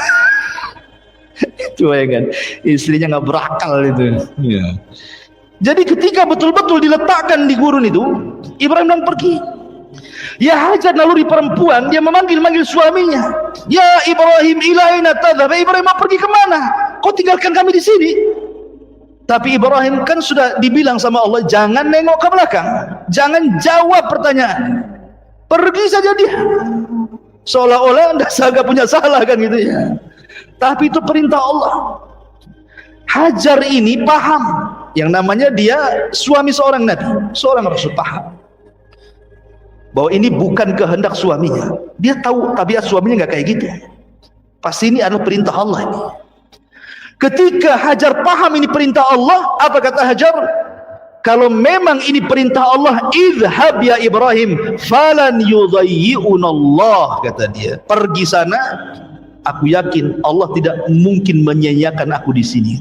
Itu ya kan, istrinya nggak berakal itu. Ya. Jadi ketika betul-betul diletakkan di gurun itu, Ibrahim bilang pergi. Ya Hajar, naluri perempuan, dia memanggil suaminya. Ya Ibrahim, ilaina tadhhab. Ibrahim mau pergi kemana? Kau tinggalkan kami di sini. Tapi Ibrahim kan sudah dibilang sama Allah, jangan nengok ke belakang, jangan jawab pertanyaan, pergi saja dia. Seolah-olah nggak punya salah kan gitu ya. Tapi itu perintah Allah. Hajar ini paham, yang namanya dia suami seorang Nabi, seorang Rasul, paham bahwa ini bukan kehendak suaminya. Dia tahu tabiat suaminya nggak kayak gitu. Pasti ini adalah perintah Allah ini. Ketika Hajar paham ini perintah Allah, apa kata Hajar? Kalau memang ini perintah Allah, idhab ya Ibrahim falan yudayyi'unallah, kata dia. Pergi sana, aku yakin Allah tidak mungkin menyia-nyiakan aku di sini.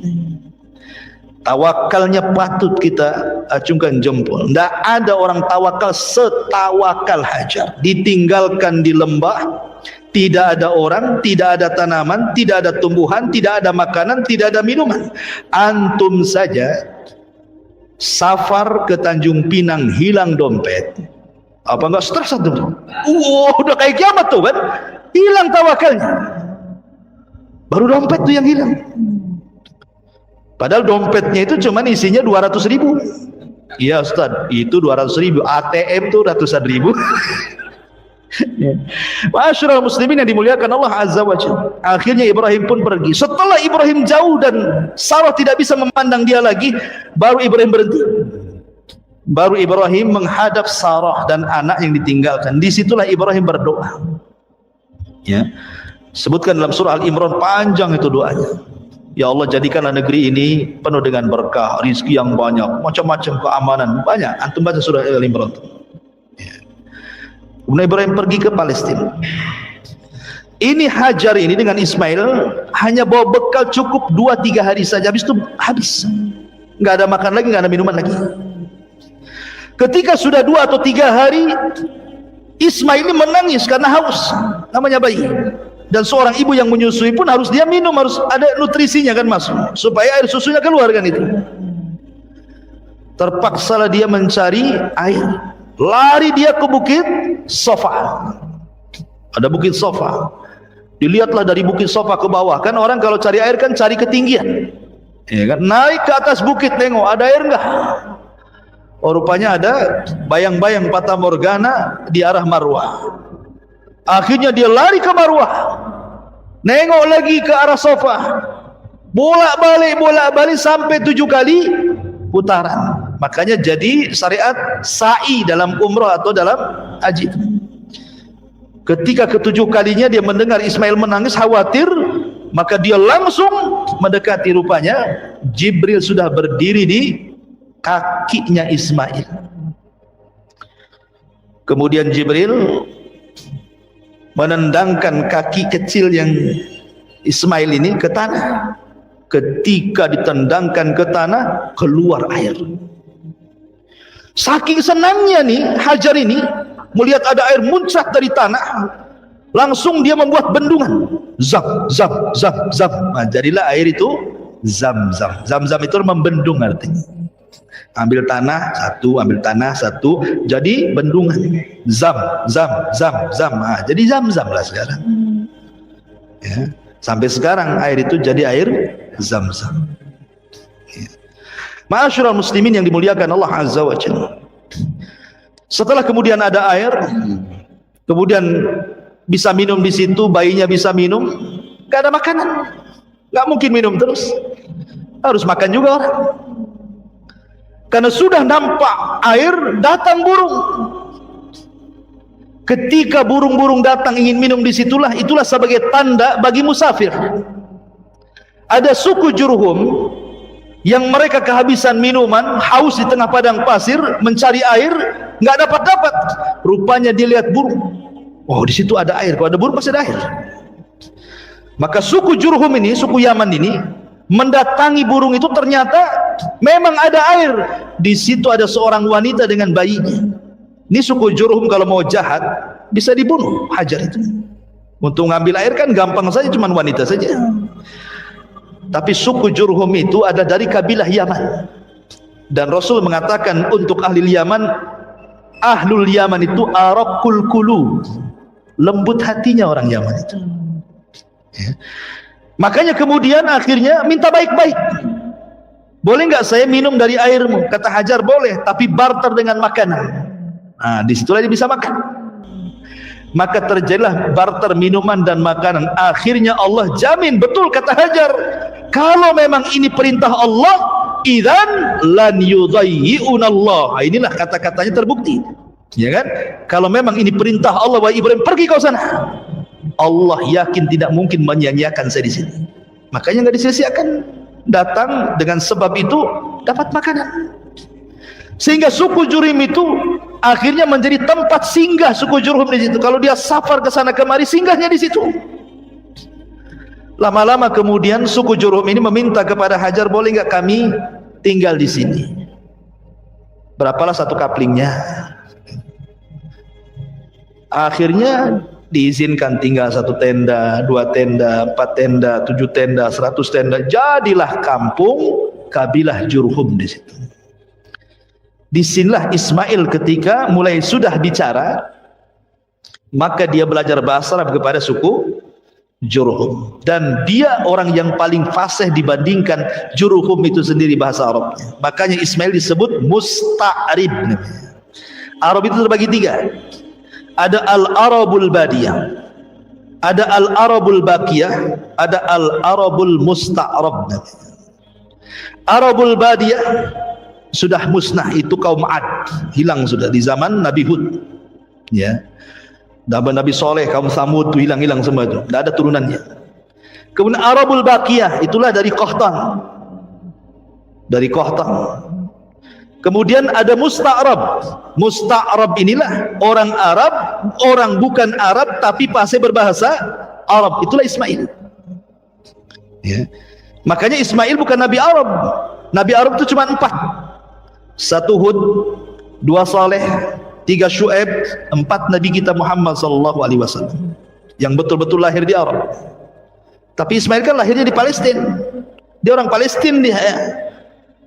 Tawakalnya patut kita acungkan jempol. Tidak ada orang tawakal setawakal Hajar. Ditinggalkan di lembah, tidak ada orang, tidak ada tanaman, tidak ada tumbuhan, tidak ada makanan, tidak ada minuman. Antum saja safar ke Tanjung Pinang, hilang dompet, apa enggak stres antum? Udah kayak kiamat tuh kan, hilang tawakalnya. Baru dompet tuh yang hilang. Padahal dompetnya itu cuman isinya 200.000. Iya Ustaz, itu 200.000. ATM tuh ratusan ribu. Masyarul muslimin yang dimuliakan Allah Azza wa Jalla. Akhirnya Ibrahim pun pergi. Setelah Ibrahim jauh dan Sarah tidak bisa memandang dia lagi, baru Ibrahim berhenti. Baru Ibrahim menghadap Sarah dan anak yang ditinggalkan. Disitulah Ibrahim berdoa. Ya, sebutkan dalam surah Al-Imran, panjang itu doanya. Ya Allah, jadikanlah negeri ini penuh dengan berkah, rizki yang banyak, macam-macam keamanan banyak. Antum baca surah Al-Imran. Kemudian Ibrahim pergi ke Palestina. Ini Hajar ini dengan Ismail hanya bawa bekal cukup 2-3 hari saja, habis itu habis. Nggak ada makan lagi, nggak ada minuman lagi. Ketika sudah 2 atau 3 hari, Ismail ini menangis karena haus, namanya bayi. Dan seorang ibu yang menyusui pun harus dia minum, harus ada nutrisinya kan masuk, supaya air susunya keluar kan itu. Terpaksalah dia mencari air. Lari dia ke bukit Safa. Ada bukit Safa. Dilihatlah dari bukit Safa ke bawah. Kan orang kalau cari air kan cari ketinggian. Ya kan? Naik ke atas bukit tengok ada air enggak? Oh, rupanya ada bayang-bayang Fata Morgana di arah Marwah. Akhirnya dia lari ke Marwah. Nengok lagi ke arah Safa. Bolak-balik sampai 7 kali putaran. Makanya jadi syariat sa'i dalam umrah atau dalam haji. Ketika ke-7 kalinya dia mendengar Ismail menangis, khawatir, maka dia langsung mendekati. Rupanya Jibril sudah berdiri di kakinya Ismail. Kemudian Jibril menendangkan kaki kecil yang Ismail ini ke tanah. Ketika ditendangkan ke tanah, keluar air. Saking senangnya nih Hajar ini melihat ada air muncrat dari tanah, langsung dia membuat bendungan. Zam zam zam zam. Nah, jadilah air itu Zam-zam. Zam-zam itu membendung artinya. Ambil tanah satu, jadi bendungan. Zam, zam, zam, zam. Nah, jadi zam-zam lah sekarang. Ya. Sampai sekarang air itu jadi air zam-zam. Ya. Ma'asyiral muslimin yang dimuliakan Allah Azza wa Jalla. Setelah kemudian ada air, kemudian bisa minum di situ, bayinya bisa minum, gak ada makanan, gak mungkin minum terus, harus makan juga orang. Karena sudah nampak air, datang burung. Ketika burung-burung datang ingin minum disitulah, itulah sebagai tanda bagi musafir. Ada suku Jurhum yang mereka kehabisan minuman, haus di tengah padang pasir, mencari air, nggak dapat. Rupanya dia lihat burung. Oh, di situ ada air. Kalau ada burung pasti ada air. Maka suku Jurhum ini, suku Yaman ini, mendatangi burung itu, ternyata memang ada air. Di situ ada seorang wanita dengan bayinya. Ini suku Jurhum kalau mau jahat bisa dibunuh Hajar itu. Untuk ngambil air kan gampang saja, cuma wanita saja. Tapi suku Jurhum itu ada dari kabilah Yaman. Dan Rasul mengatakan untuk ahli Yaman, ahlul Yaman itu araqul qulub, lembut hatinya orang Yaman itu. Ya. Makanya kemudian akhirnya minta baik-baik. Boleh nggak saya minum dari airmu? Kata Hajar, boleh, tapi barter dengan makanan. Nah, disitulah dia bisa makan. Maka terjadilah barter minuman dan makanan. Akhirnya Allah jamin, betul kata Hajar, kalau memang ini perintah Allah, idzan lan yudayyi'unallah. Inilah kata-katanya terbukti. Ya kan? Kalau memang ini perintah Allah, wahai Ibrahim, pergi kau sana. Allah yakin tidak mungkin menyia-nyiakan saya di sini. Makanya nggak disia-siakan. Datang dengan sebab itu dapat makanan. Sehingga suku Jurhum itu akhirnya menjadi tempat singgah suku Jurhum di situ. Kalau dia safar ke sana kemari, singgahnya di situ. Lama-lama kemudian suku Jurhum ini meminta kepada Hajar, boleh nggak kami tinggal di sini? Berapalah satu kaplingnya. Akhirnya diizinkan tinggal 1 tenda, 2 tenda, 4 tenda, 7 tenda, 100 tenda. Jadilah kampung kabilah Jurhum di situ. Disinilah Ismail ketika mulai sudah bicara, maka dia belajar bahasa Arab kepada suku Jurhum. Dan dia orang yang paling fasih dibandingkan Jurhum itu sendiri bahasa Arabnya. Makanya Ismail disebut musta'rib. Arab itu terbagi 3. Ada al-Arabul Badiyah, ada al-Arabul Baqiyah, ada al-Arabul Musta'rab. Arabul Badiyah sudah musnah, itu kaum Ad, hilang sudah di zaman Nabi Hud. Ya. Zaman Nabi Soleh, kaum Samud itu hilang semua itu, tidak ada turunannya. Kemudian Arabul Baqiyah, itulah dari Qahtan. Dari Qahtan. Kemudian ada Musta'rab. Musta'rab inilah orang Arab, orang bukan Arab tapi pasti berbahasa Arab. Itulah Ismail. Ya. Makanya Ismail bukan Nabi Arab. Nabi Arab itu cuma 4. 1 Hud, 2 Saleh, 3 Syuaib, 4 Nabi kita Muhammad sallallahu alaihi wasallam yang betul-betul lahir di Arab. Tapi Ismail kan lahirnya di Palestina. Dia orang Palestina dia.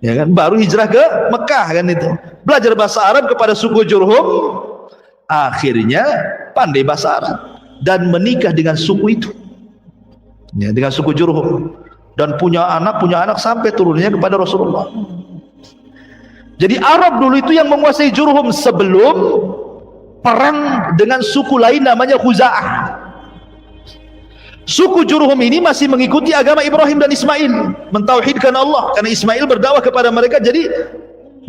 Ya kan, baru hijrah ke Mekah kan itu. Belajar bahasa Arab kepada suku Jurhum, akhirnya pandai bahasa Arab dan menikah dengan suku itu. Ya, dengan suku Jurhum, dan punya anak sampai turunnya kepada Rasulullah. Jadi Arab dulu itu yang menguasai Jurhum sebelum perang dengan suku lain namanya Khuza'ah. Suku Jurhum ini masih mengikuti agama Ibrahim dan Ismail, mentauhidkan Allah, karena Ismail berdakwah kepada mereka jadi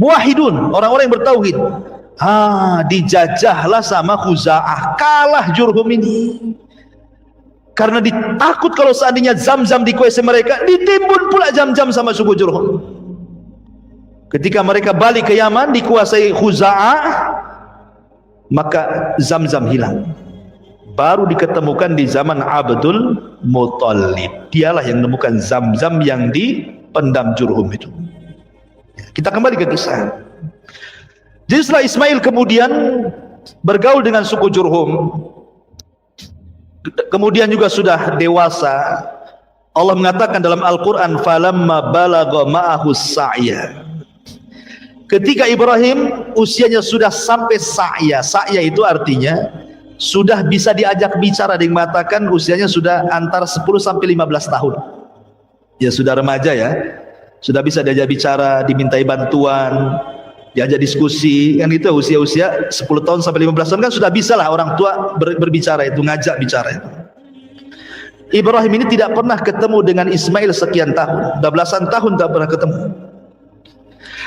muwahhidun, orang-orang yang bertauhid. Dijajahlah sama Khuza'ah, kalah Jurhum ini. Karena ditakut kalau seandainya Zam-Zam dikuasai mereka, ditimbun pula Zam-Zam sama suku Jurhum. Ketika mereka balik ke Yaman dikuasai Khuza'ah, maka Zam-Zam hilang. Baru diketemukan di zaman Abdul Muttalib. Dialah yang menemukan Zam-Zam yang dipendam Jurhum itu. Kita kembali ke kisah. Jadi setelah Ismail kemudian bergaul dengan suku Jurhum, kemudian juga sudah dewasa, Allah mengatakan dalam Al-Quran, falamma balagha ma'ahu sa'ya. Ketika Ibrahim usianya sudah sampai sa'ya. Sa'ya itu artinya sudah bisa diajak bicara, yang mengatakan usianya sudah antara 10 sampai 15 tahun. Ya sudah remaja ya. Sudah bisa diajak bicara, dimintai bantuan, diajak diskusi, kan itu usia-usia 10 tahun sampai 15 tahun kan sudah bisa lah orang tua berbicara itu, ngajak bicara itu. Ibrahim ini tidak pernah ketemu dengan Ismail sekian tahun, udah belasan tahun tak pernah ketemu.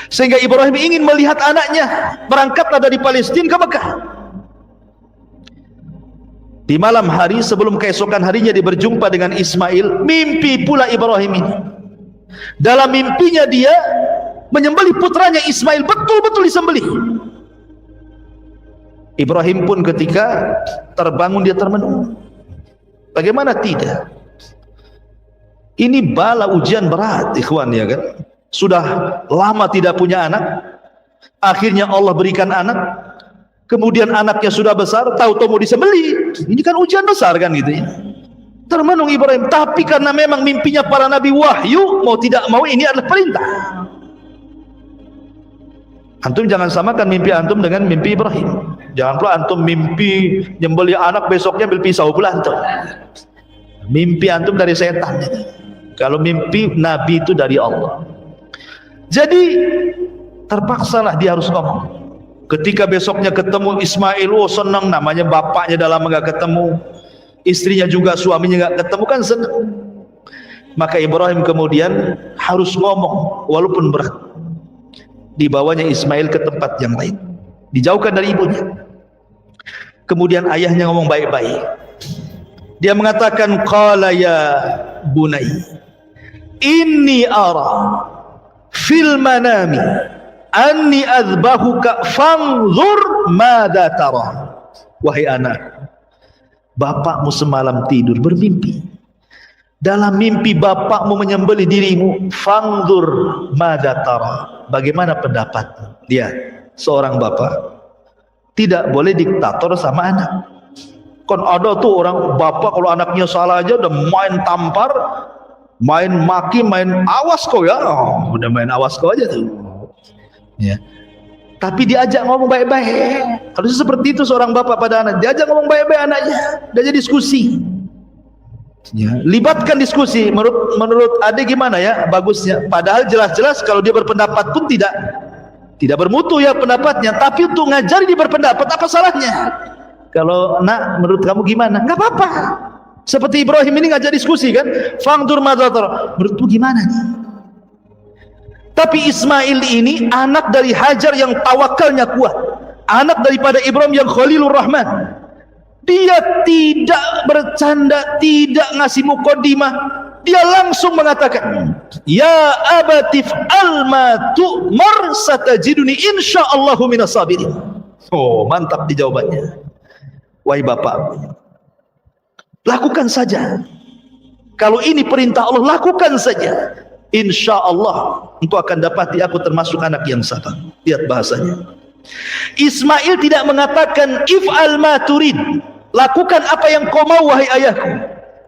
Sehingga Ibrahim ingin melihat anaknya, berangkatlah dari Palestina ke Mekah. Di malam hari sebelum keesokan harinya dia berjumpa dengan Ismail, mimpi pula Ibrahim ini. Dalam mimpinya dia menyembelih putranya Ismail, betul-betul disembelih. Ibrahim pun ketika terbangun dia termenung. Bagaimana tidak? Ini bala ujian berat, ikhwan, ya kan? Sudah lama tidak punya anak, akhirnya Allah berikan anak. Kemudian anaknya sudah besar, tahu-tahu mau disembelih. Ini kan ujian besar kan gitu ya. Termenung Ibrahim, tapi karena memang mimpinya para nabi wahyu, mau tidak mau ini adalah perintah. Antum jangan samakan mimpi antum dengan mimpi Ibrahim. Jangan pula antum mimpi nyembelih anak, besoknya ambil pisau pula antum. Mimpi antum dari setan. Kalau mimpi nabi itu dari Allah. Jadi terpaksalah dia harus ngomong. Ketika besoknya ketemu Ismail, oh senang, namanya bapaknya dah lama gak ketemu, istrinya juga, suaminya gak ketemu, kan senang. Maka Ibrahim kemudian harus ngomong walaupun berat. Dibawanya Ismail ke tempat yang lain, dijauhkan dari ibunya. Kemudian ayahnya ngomong baik-baik. Dia mengatakan, qala ya bunai, inni ara fil manami anni azbahuka fanzur madza tara. Wahai anak, bapakmu semalam tidur bermimpi. Dalam mimpi bapakmu menyembelih dirimu, fanzur madza tara. Bagaimana pendapatmu? Lihat, seorang bapak tidak boleh diktator sama anak. Kan ada tuh orang bapak kalau anaknya salah aja udah main tampar, main maki, main awas kau ya. Oh, udah main awas kau aja tuh. Ya. Tapi diajak ngomong baik-baik. Harusnya seperti itu seorang bapak pada anak. Diajak ngomong baik-baik anaknya, diajak diskusi. Ya. Libatkan diskusi. Menurut adik gimana ya bagusnya? Padahal jelas-jelas kalau dia berpendapat pun tidak bermutu ya pendapatnya. Tapi untuk ngajari dia berpendapat, apa salahnya? Kalau nak, menurut kamu gimana? Nggak apa-apa. Seperti Ibrahim ini ngajak diskusi kan? Fangdur madzatar. Menurutmu gimana nih? Tapi Ismail ini anak dari Hajar yang tawakalnya kuat, anak daripada Ibrahim yang Khalilur Rahman. Dia tidak bercanda, tidak ngasih muqaddimah. Dia langsung mengatakan, ya abatif alma tu'mar satajiduni insyaallahu minas sabirin. Oh, mantap di jawabannya. Wahai bapak, lakukan saja. Kalau ini perintah Allah, lakukan saja. Insya Allah engkau akan dapati aku termasuk anak yang sabar. Lihat bahasanya. Ismail tidak mengatakan if'al ma turid, lakukan apa yang kau mau wahai ayahku,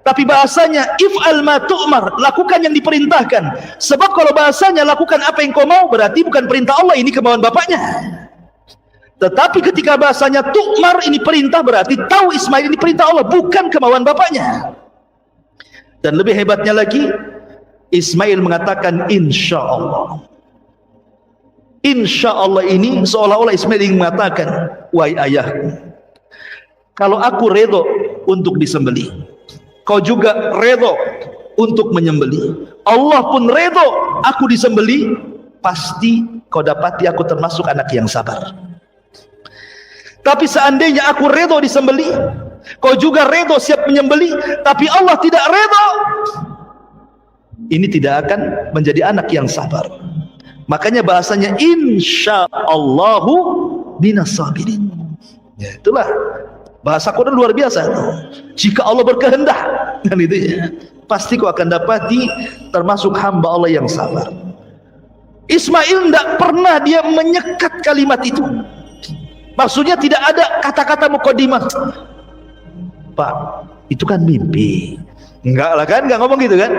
tapi bahasanya if'al ma tu'mar, lakukan yang diperintahkan. Sebab kalau bahasanya lakukan apa yang kau mau, berarti bukan perintah Allah, ini kemauan bapaknya. Tetapi ketika bahasanya tu'mar, ini perintah, berarti tahu Ismail ini perintah Allah, bukan kemauan bapaknya. Dan lebih hebatnya lagi, Ismail mengatakan insya Allah. Insya Allah ini seolah-olah Ismail ingin mengatakan, wahai ayahku, kalau aku redho untuk disembelih, kau juga redho untuk menyembelih, Allah pun redho aku disembelih, pasti kau dapati aku termasuk anak yang sabar. Tapi seandainya aku redho disembelih, kau juga redho siap menyembelih, tapi Allah tidak redho, ini tidak akan menjadi anak yang sabar. Makanya bahasanya insyaallahu minas sabirin. Ya, itulah bahasa Quran luar biasa. Jika Allah berkehendak, kan itu ya, pasti kau akan dapati termasuk hamba Allah yang sabar. Ismail tidak pernah dia menyekat kalimat itu. Maksudnya tidak ada kata-kata mukadimah. Pak, itu kan mimpi. Enggak lah kan, enggak ngomong gitu kan.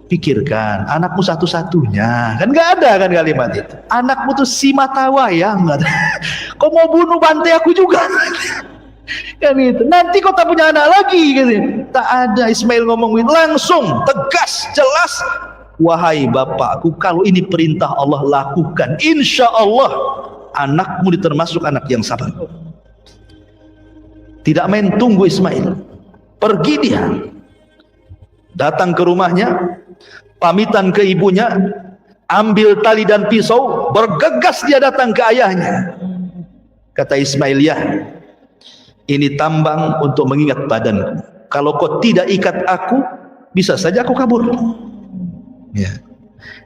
Pikirkan, anakmu satu-satunya. Kan enggak ada kan kalimat itu. Anakmu tuh si mata wayang. Kau mau bunuh bantai aku juga. Kan itu. Nanti kau tak punya anak lagi gitu. Tak ada. Ismail ngomong gitu langsung, tegas, jelas. Wahai bapakku, kalau ini perintah Allah, lakukan. Insya Allah anakmu termasuk anak yang sabar. Tidak main tunggu Ismail, pergi dia, datang ke rumahnya, pamitan ke ibunya, ambil tali dan pisau, bergegas dia datang ke ayahnya. Kata Ismail, ya, ini tambang untuk mengingat badanku. Kalau kau tidak ikat aku, bisa saja aku kabur. Ya.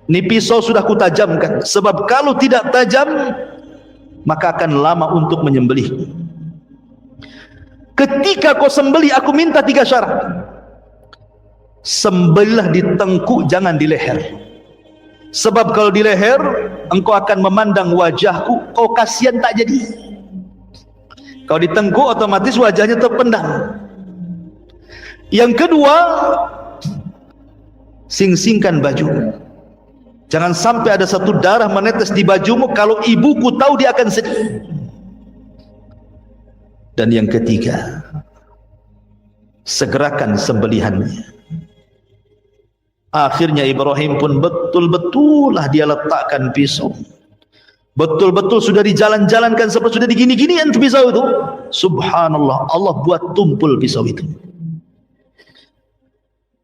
Ini pisau sudah kutajamkan, sebab kalau tidak tajam, maka akan lama untuk menyembelih. Ketika kau sembelih, aku minta 3 syarat. Sembelihlah di tengkuk, jangan di leher. Sebab kalau di leher, engkau akan memandang wajahku, kau kasihan tak jadi. Kalau di tengkuk, otomatis wajahnya terpendam. Yang kedua, sing-singkan baju. Jangan sampai ada satu darah menetes di bajumu, kalau ibuku tahu dia akan sedih. Dan yang ketiga, segerakan sembelihannya. Akhirnya Ibrahim pun betul-betul lah dia letakkan pisau. Betul-betul sudah dijalan-jalankan, seperti sudah digini-ginian pisau itu. Subhanallah, Allah buat tumpul pisau itu.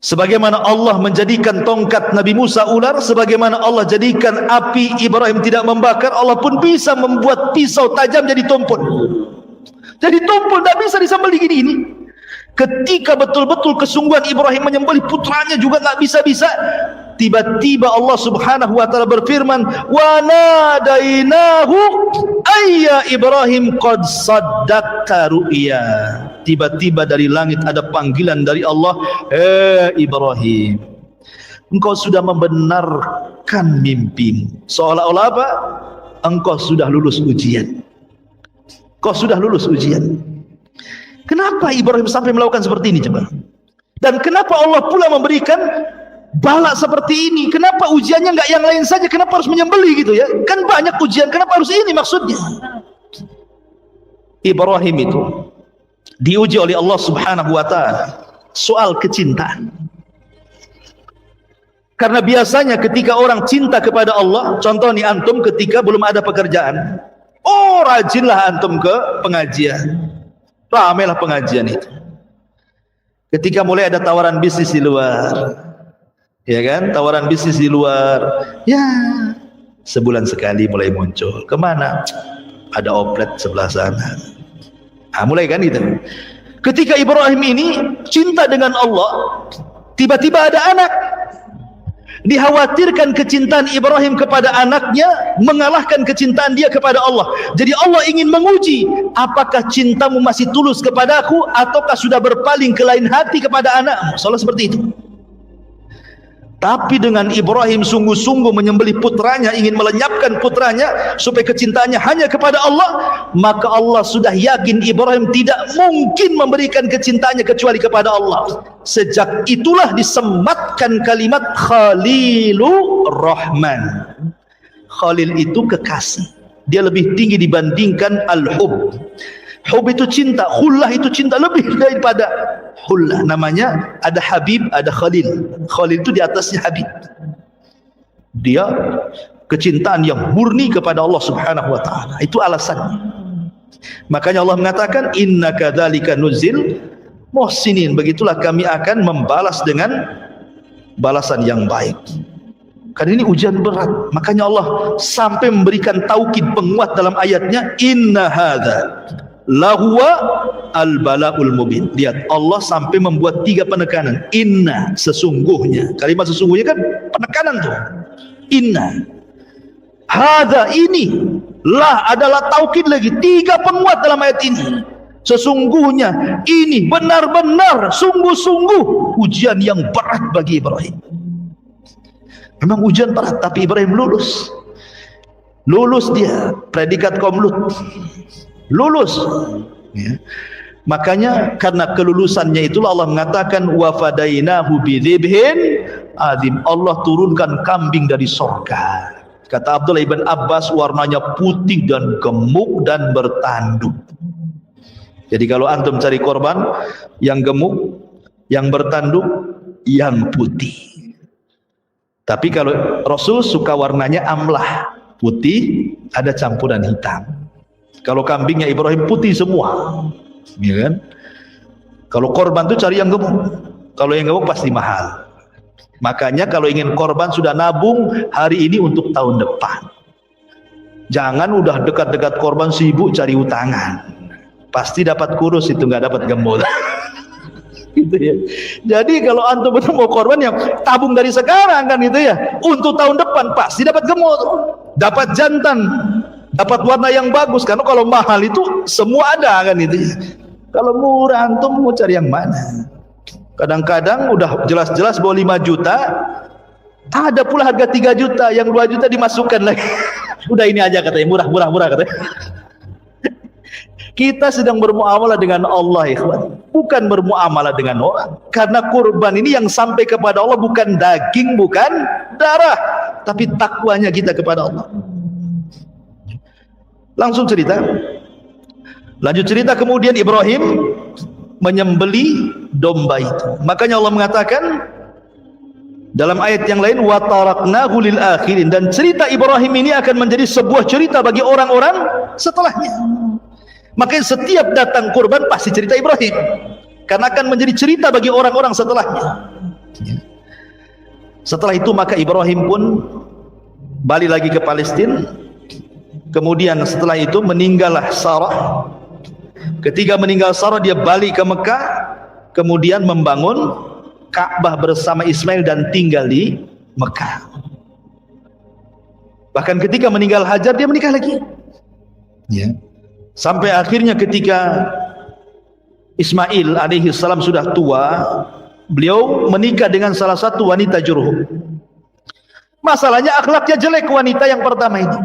Sebagaimana Allah menjadikan tongkat Nabi Musa ular, sebagaimana Allah jadikan api Ibrahim tidak membakar, Allah pun bisa membuat pisau tajam jadi tumpul. Jadi tumpul, tidak bisa disembelih gini-gini. Ketika betul-betul kesungguhan Ibrahim menyembelih putranya juga nggak bisa-bisa, tiba-tiba Allah Subhanahu wa taala berfirman, "Wa nadainahu ayya Ibrahim qad saddaqta ru'ya." Tiba-tiba dari langit ada panggilan dari Allah, Ibrahim, engkau sudah membenarkan mimpimu. Seolah-olah apa? Engkau sudah lulus ujian. Kau sudah lulus ujian. Kenapa Ibrahim sampai melakukan seperti ini coba? Dan kenapa Allah pula memberikan bala seperti ini? Kenapa ujiannya enggak yang lain saja? Kenapa harus menyembelih gitu ya? Kan banyak ujian, kenapa harus ini maksudnya? Ibrahim itu diuji oleh Allah Subhanahu wa taala soal kecintaan. Karena biasanya ketika orang cinta kepada Allah, contoh nih antum ketika belum ada pekerjaan, oh rajinlah antum ke pengajian, ramailah pengajian itu. Ketika mulai ada tawaran bisnis di luar, ya kan, tawaran bisnis di luar, ya sebulan sekali mulai muncul. Kemana? Ada oplet sebelah sana. Mulai kan gitu. Ketika Ibrahim ini cinta dengan Allah, tiba-tiba ada anak. Dikhawatirkan kecintaan Ibrahim kepada anaknya mengalahkan kecintaan dia kepada Allah. Jadi Allah ingin menguji, apakah cintamu masih tulus kepadaku ataukah sudah berpaling ke lain hati kepada anakmu. Soalnya seperti itu. Tapi dengan Ibrahim sungguh-sungguh menyembelih putranya, ingin melenyapkan putranya supaya kecintaannya hanya kepada Allah, maka Allah sudah yakin Ibrahim tidak mungkin memberikan kecintaannya kecuali kepada Allah. Sejak itulah disematkan kalimat Khalilur Rahman. Khalil itu kekasih, dia lebih tinggi dibandingkan al-hub. Hub itu cinta, khullah itu cinta lebih daripada khullah. Namanya ada Habib, ada Khalil. Khalil itu di atasnya Habib. Dia kecintaan yang murni kepada Allah Subhanahu wa taala. Itu alasannya. Makanya Allah mengatakan innaka dzalika nuzil muhsinin. Begitulah kami akan membalas dengan balasan yang baik. Karena ini ujian berat. Makanya Allah sampai memberikan taukid penguat dalam ayatnya, inna hadza lahuwa al-bala'ul mubin. Lihat, Allah sampai membuat 3 penekanan. Inna, sesungguhnya. Kalimat sesungguhnya kan penekanan tuh. Inna. Hadza, ini. Lah adalah taukid lagi. 3 penguat dalam ayat ini. Sesungguhnya, ini benar-benar, sungguh-sungguh ujian yang berat bagi Ibrahim. Memang ujian berat, tapi Ibrahim lulus. Lulus dia, predikat kaum Lut. Lulus ya. Makanya karena kelulusannya itulah Allah mengatakan wa fadainahu bidzibhin adzim. Allah turunkan kambing dari surga. Kata Abdullah ibn Abbas, warnanya putih dan gemuk dan bertanduk. Jadi kalau antum cari korban yang gemuk, yang bertanduk, yang putih. Tapi kalau Rasul suka warnanya amlah, putih, ada campuran hitam. Kalau kambingnya Ibrahim putih semua, ya kan? Kalau korban itu cari yang gemuk. Kalau yang gemuk pasti mahal. Makanya kalau ingin korban sudah nabung hari ini untuk tahun depan. Jangan udah dekat-dekat korban sibuk cari utangan. Pasti dapat kurus itu, nggak dapat gemuk. Gitu ya. Jadi kalau antum betul mau korban yang tabung dari sekarang kan gitu ya. Untuk tahun depan pasti dapat gemuk, dapat jantan. Dapat warna yang bagus, karena kalau mahal itu semua ada kan itu. Kalau murah antum mau cari yang mana? Kadang-kadang udah jelas-jelas bawa 5 juta, ada pula harga 3 juta, yang 2 juta dimasukkan lagi. Udah ini aja katanya, murah katanya. Kita sedang bermuamalah dengan Allah, ikhwan, bukan bermuamalah dengan orang. Karena kurban ini yang sampai kepada Allah bukan daging, bukan darah, tapi takwanya kita kepada Allah. Langsung cerita. Lanjut cerita, kemudian Ibrahim menyembeli domba itu. Makanya Allah mengatakan dalam ayat yang lain, wa taraknahu lil akhirin, dan cerita Ibrahim ini akan menjadi sebuah cerita bagi orang-orang setelahnya. Makanya setiap datang kurban pasti cerita Ibrahim, karena akan menjadi cerita bagi orang-orang setelahnya. Setelah itu maka Ibrahim pun balik lagi ke Palestina. Kemudian setelah itu meninggallah Sarah. Ketika meninggal Sarah, dia balik ke Mekah, kemudian membangun Ka'bah bersama Ismail dan tinggal di Mekah. Bahkan ketika meninggal Hajar, dia menikah lagi ya. Sampai akhirnya ketika Ismail alaihi salam sudah tua, beliau menikah dengan salah satu wanita Jurhum. Masalahnya akhlaknya jelek wanita yang pertama ini.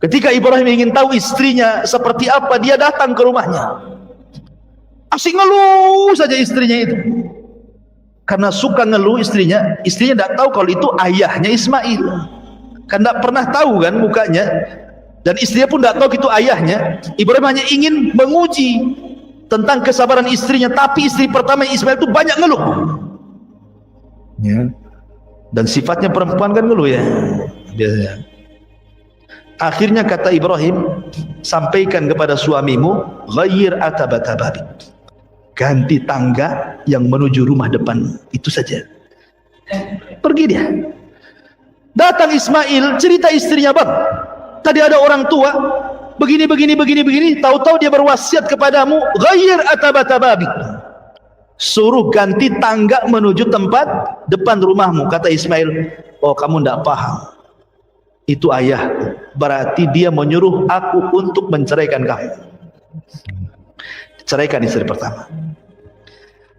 Ketika Ibrahim ingin tahu istrinya seperti apa, dia datang ke rumahnya. Asik ngeluh saja istrinya itu. Karena suka ngeluh istrinya tidak tahu kalau itu ayahnya Ismail. Karena tidak pernah tahu kan mukanya. Dan istrinya pun tidak tahu itu ayahnya. Ibrahim hanya ingin menguji tentang kesabaran istrinya. Tapi istri pertama Ismail itu banyak ngeluh ya. Dan sifatnya perempuan kan ngeluh ya biasanya. Akhirnya kata Ibrahim, sampaikan kepada suamimu, ghayyir atabatababik, ganti tangga yang menuju rumah depan itu saja. Pergi dia. Datang Ismail, cerita istrinya, bang, tadi ada orang tua begini. Tahu-tahu dia berwasiat kepadamu, ghayyir atabatababik, suruh ganti tangga menuju tempat depan rumahmu. Kata Ismail, oh kamu tidak paham, itu ayah, berarti dia menyuruh aku untuk menceraikan kamu. Ceraikan istri pertama.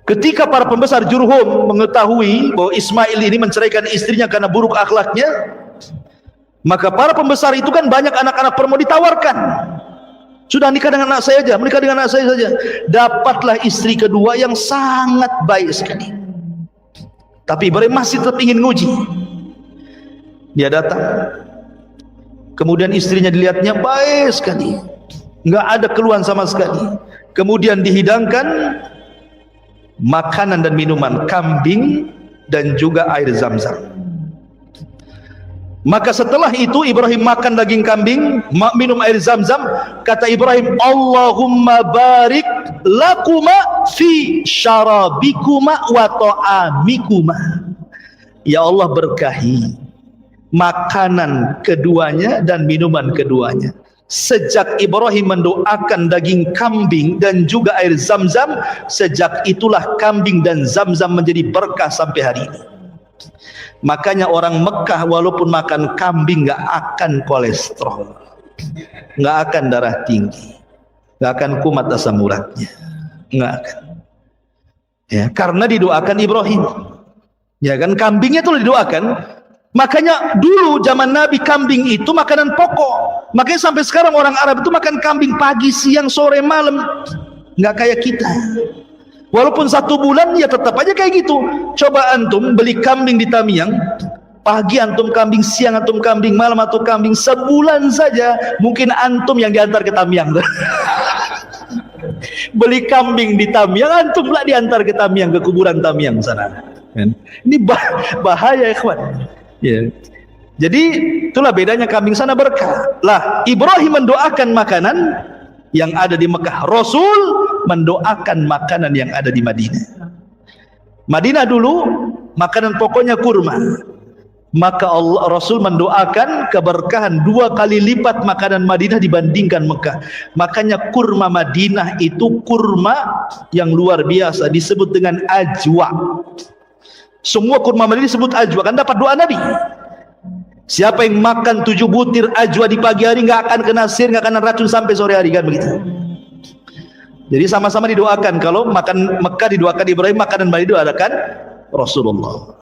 Ketika para pembesar Jurhum mengetahui bahwa Ismail ini menceraikan istrinya karena buruk akhlaknya, maka para pembesar itu kan banyak anak-anak perempuan ditawarkan. Sudah nikah dengan anak saya aja, menikah dengan anak saya saja. Dapatlah istri kedua yang sangat baik sekali. Tapi Ibrahim masih tetap ingin nguji. Dia datang. Kemudian istrinya dilihatnya baik sekali. Nggak ada keluhan sama sekali. Kemudian dihidangkan makanan dan minuman, kambing dan juga air zam-zam. Maka setelah itu Ibrahim makan daging kambing, minum air zam-zam. Kata Ibrahim, Allahumma barik lakuma fi syarabikuma wa ta'amikuma. Ya Allah, berkahi makanan keduanya dan minuman keduanya. Sejak Ibrahim mendoakan daging kambing dan juga air zam-zam, sejak itulah kambing dan zam-zam menjadi berkah sampai hari ini. Makanya orang Mekah walaupun makan kambing nggak akan kolesterol, nggak akan darah tinggi, nggak akan kumat asam uratnya, nggak akan. Ya, karena didoakan Ibrahim. Ya kan, kambingnya itu didoakan. Makanya dulu zaman Nabi kambing itu makanan pokok. Makanya sampai sekarang orang Arab itu makan kambing pagi, siang, sore, malam. Nggak kayak kita. Walaupun 1 bulan ya tetap aja kayak gitu. Coba antum beli kambing di Tamiang, pagi antum kambing, siang antum kambing, malam antum kambing, sebulan saja mungkin antum yang diantar ke Tamiang. Beli kambing di Tamiang, antum pula diantar ke Tamiang, ke kuburan Tamiang sana. Ini bahaya ya kawan. Ya. Jadi itulah bedanya kambing sana berkah. Lah Ibrahim mendoakan makanan yang ada di Mekah, Rasul mendoakan makanan yang ada di Madinah. Madinah dulu makanan pokoknya kurma. Maka Rasul mendoakan keberkahan 2 kali lipat makanan Madinah dibandingkan Mekah. Makanya kurma Madinah itu kurma yang luar biasa, disebut dengan ajwa. Semua kurma Madinah disebut ajwa, kan dapat doa Nabi. Siapa yang makan 7 butir ajwa di pagi hari nggak akan kena sihir, nggak kena racun sampai sore hari, kan begitu. Jadi sama-sama didoakan. Kalau makan Mekah didoakan Ibrahim, makanan Madinah didoakan Rasulullah.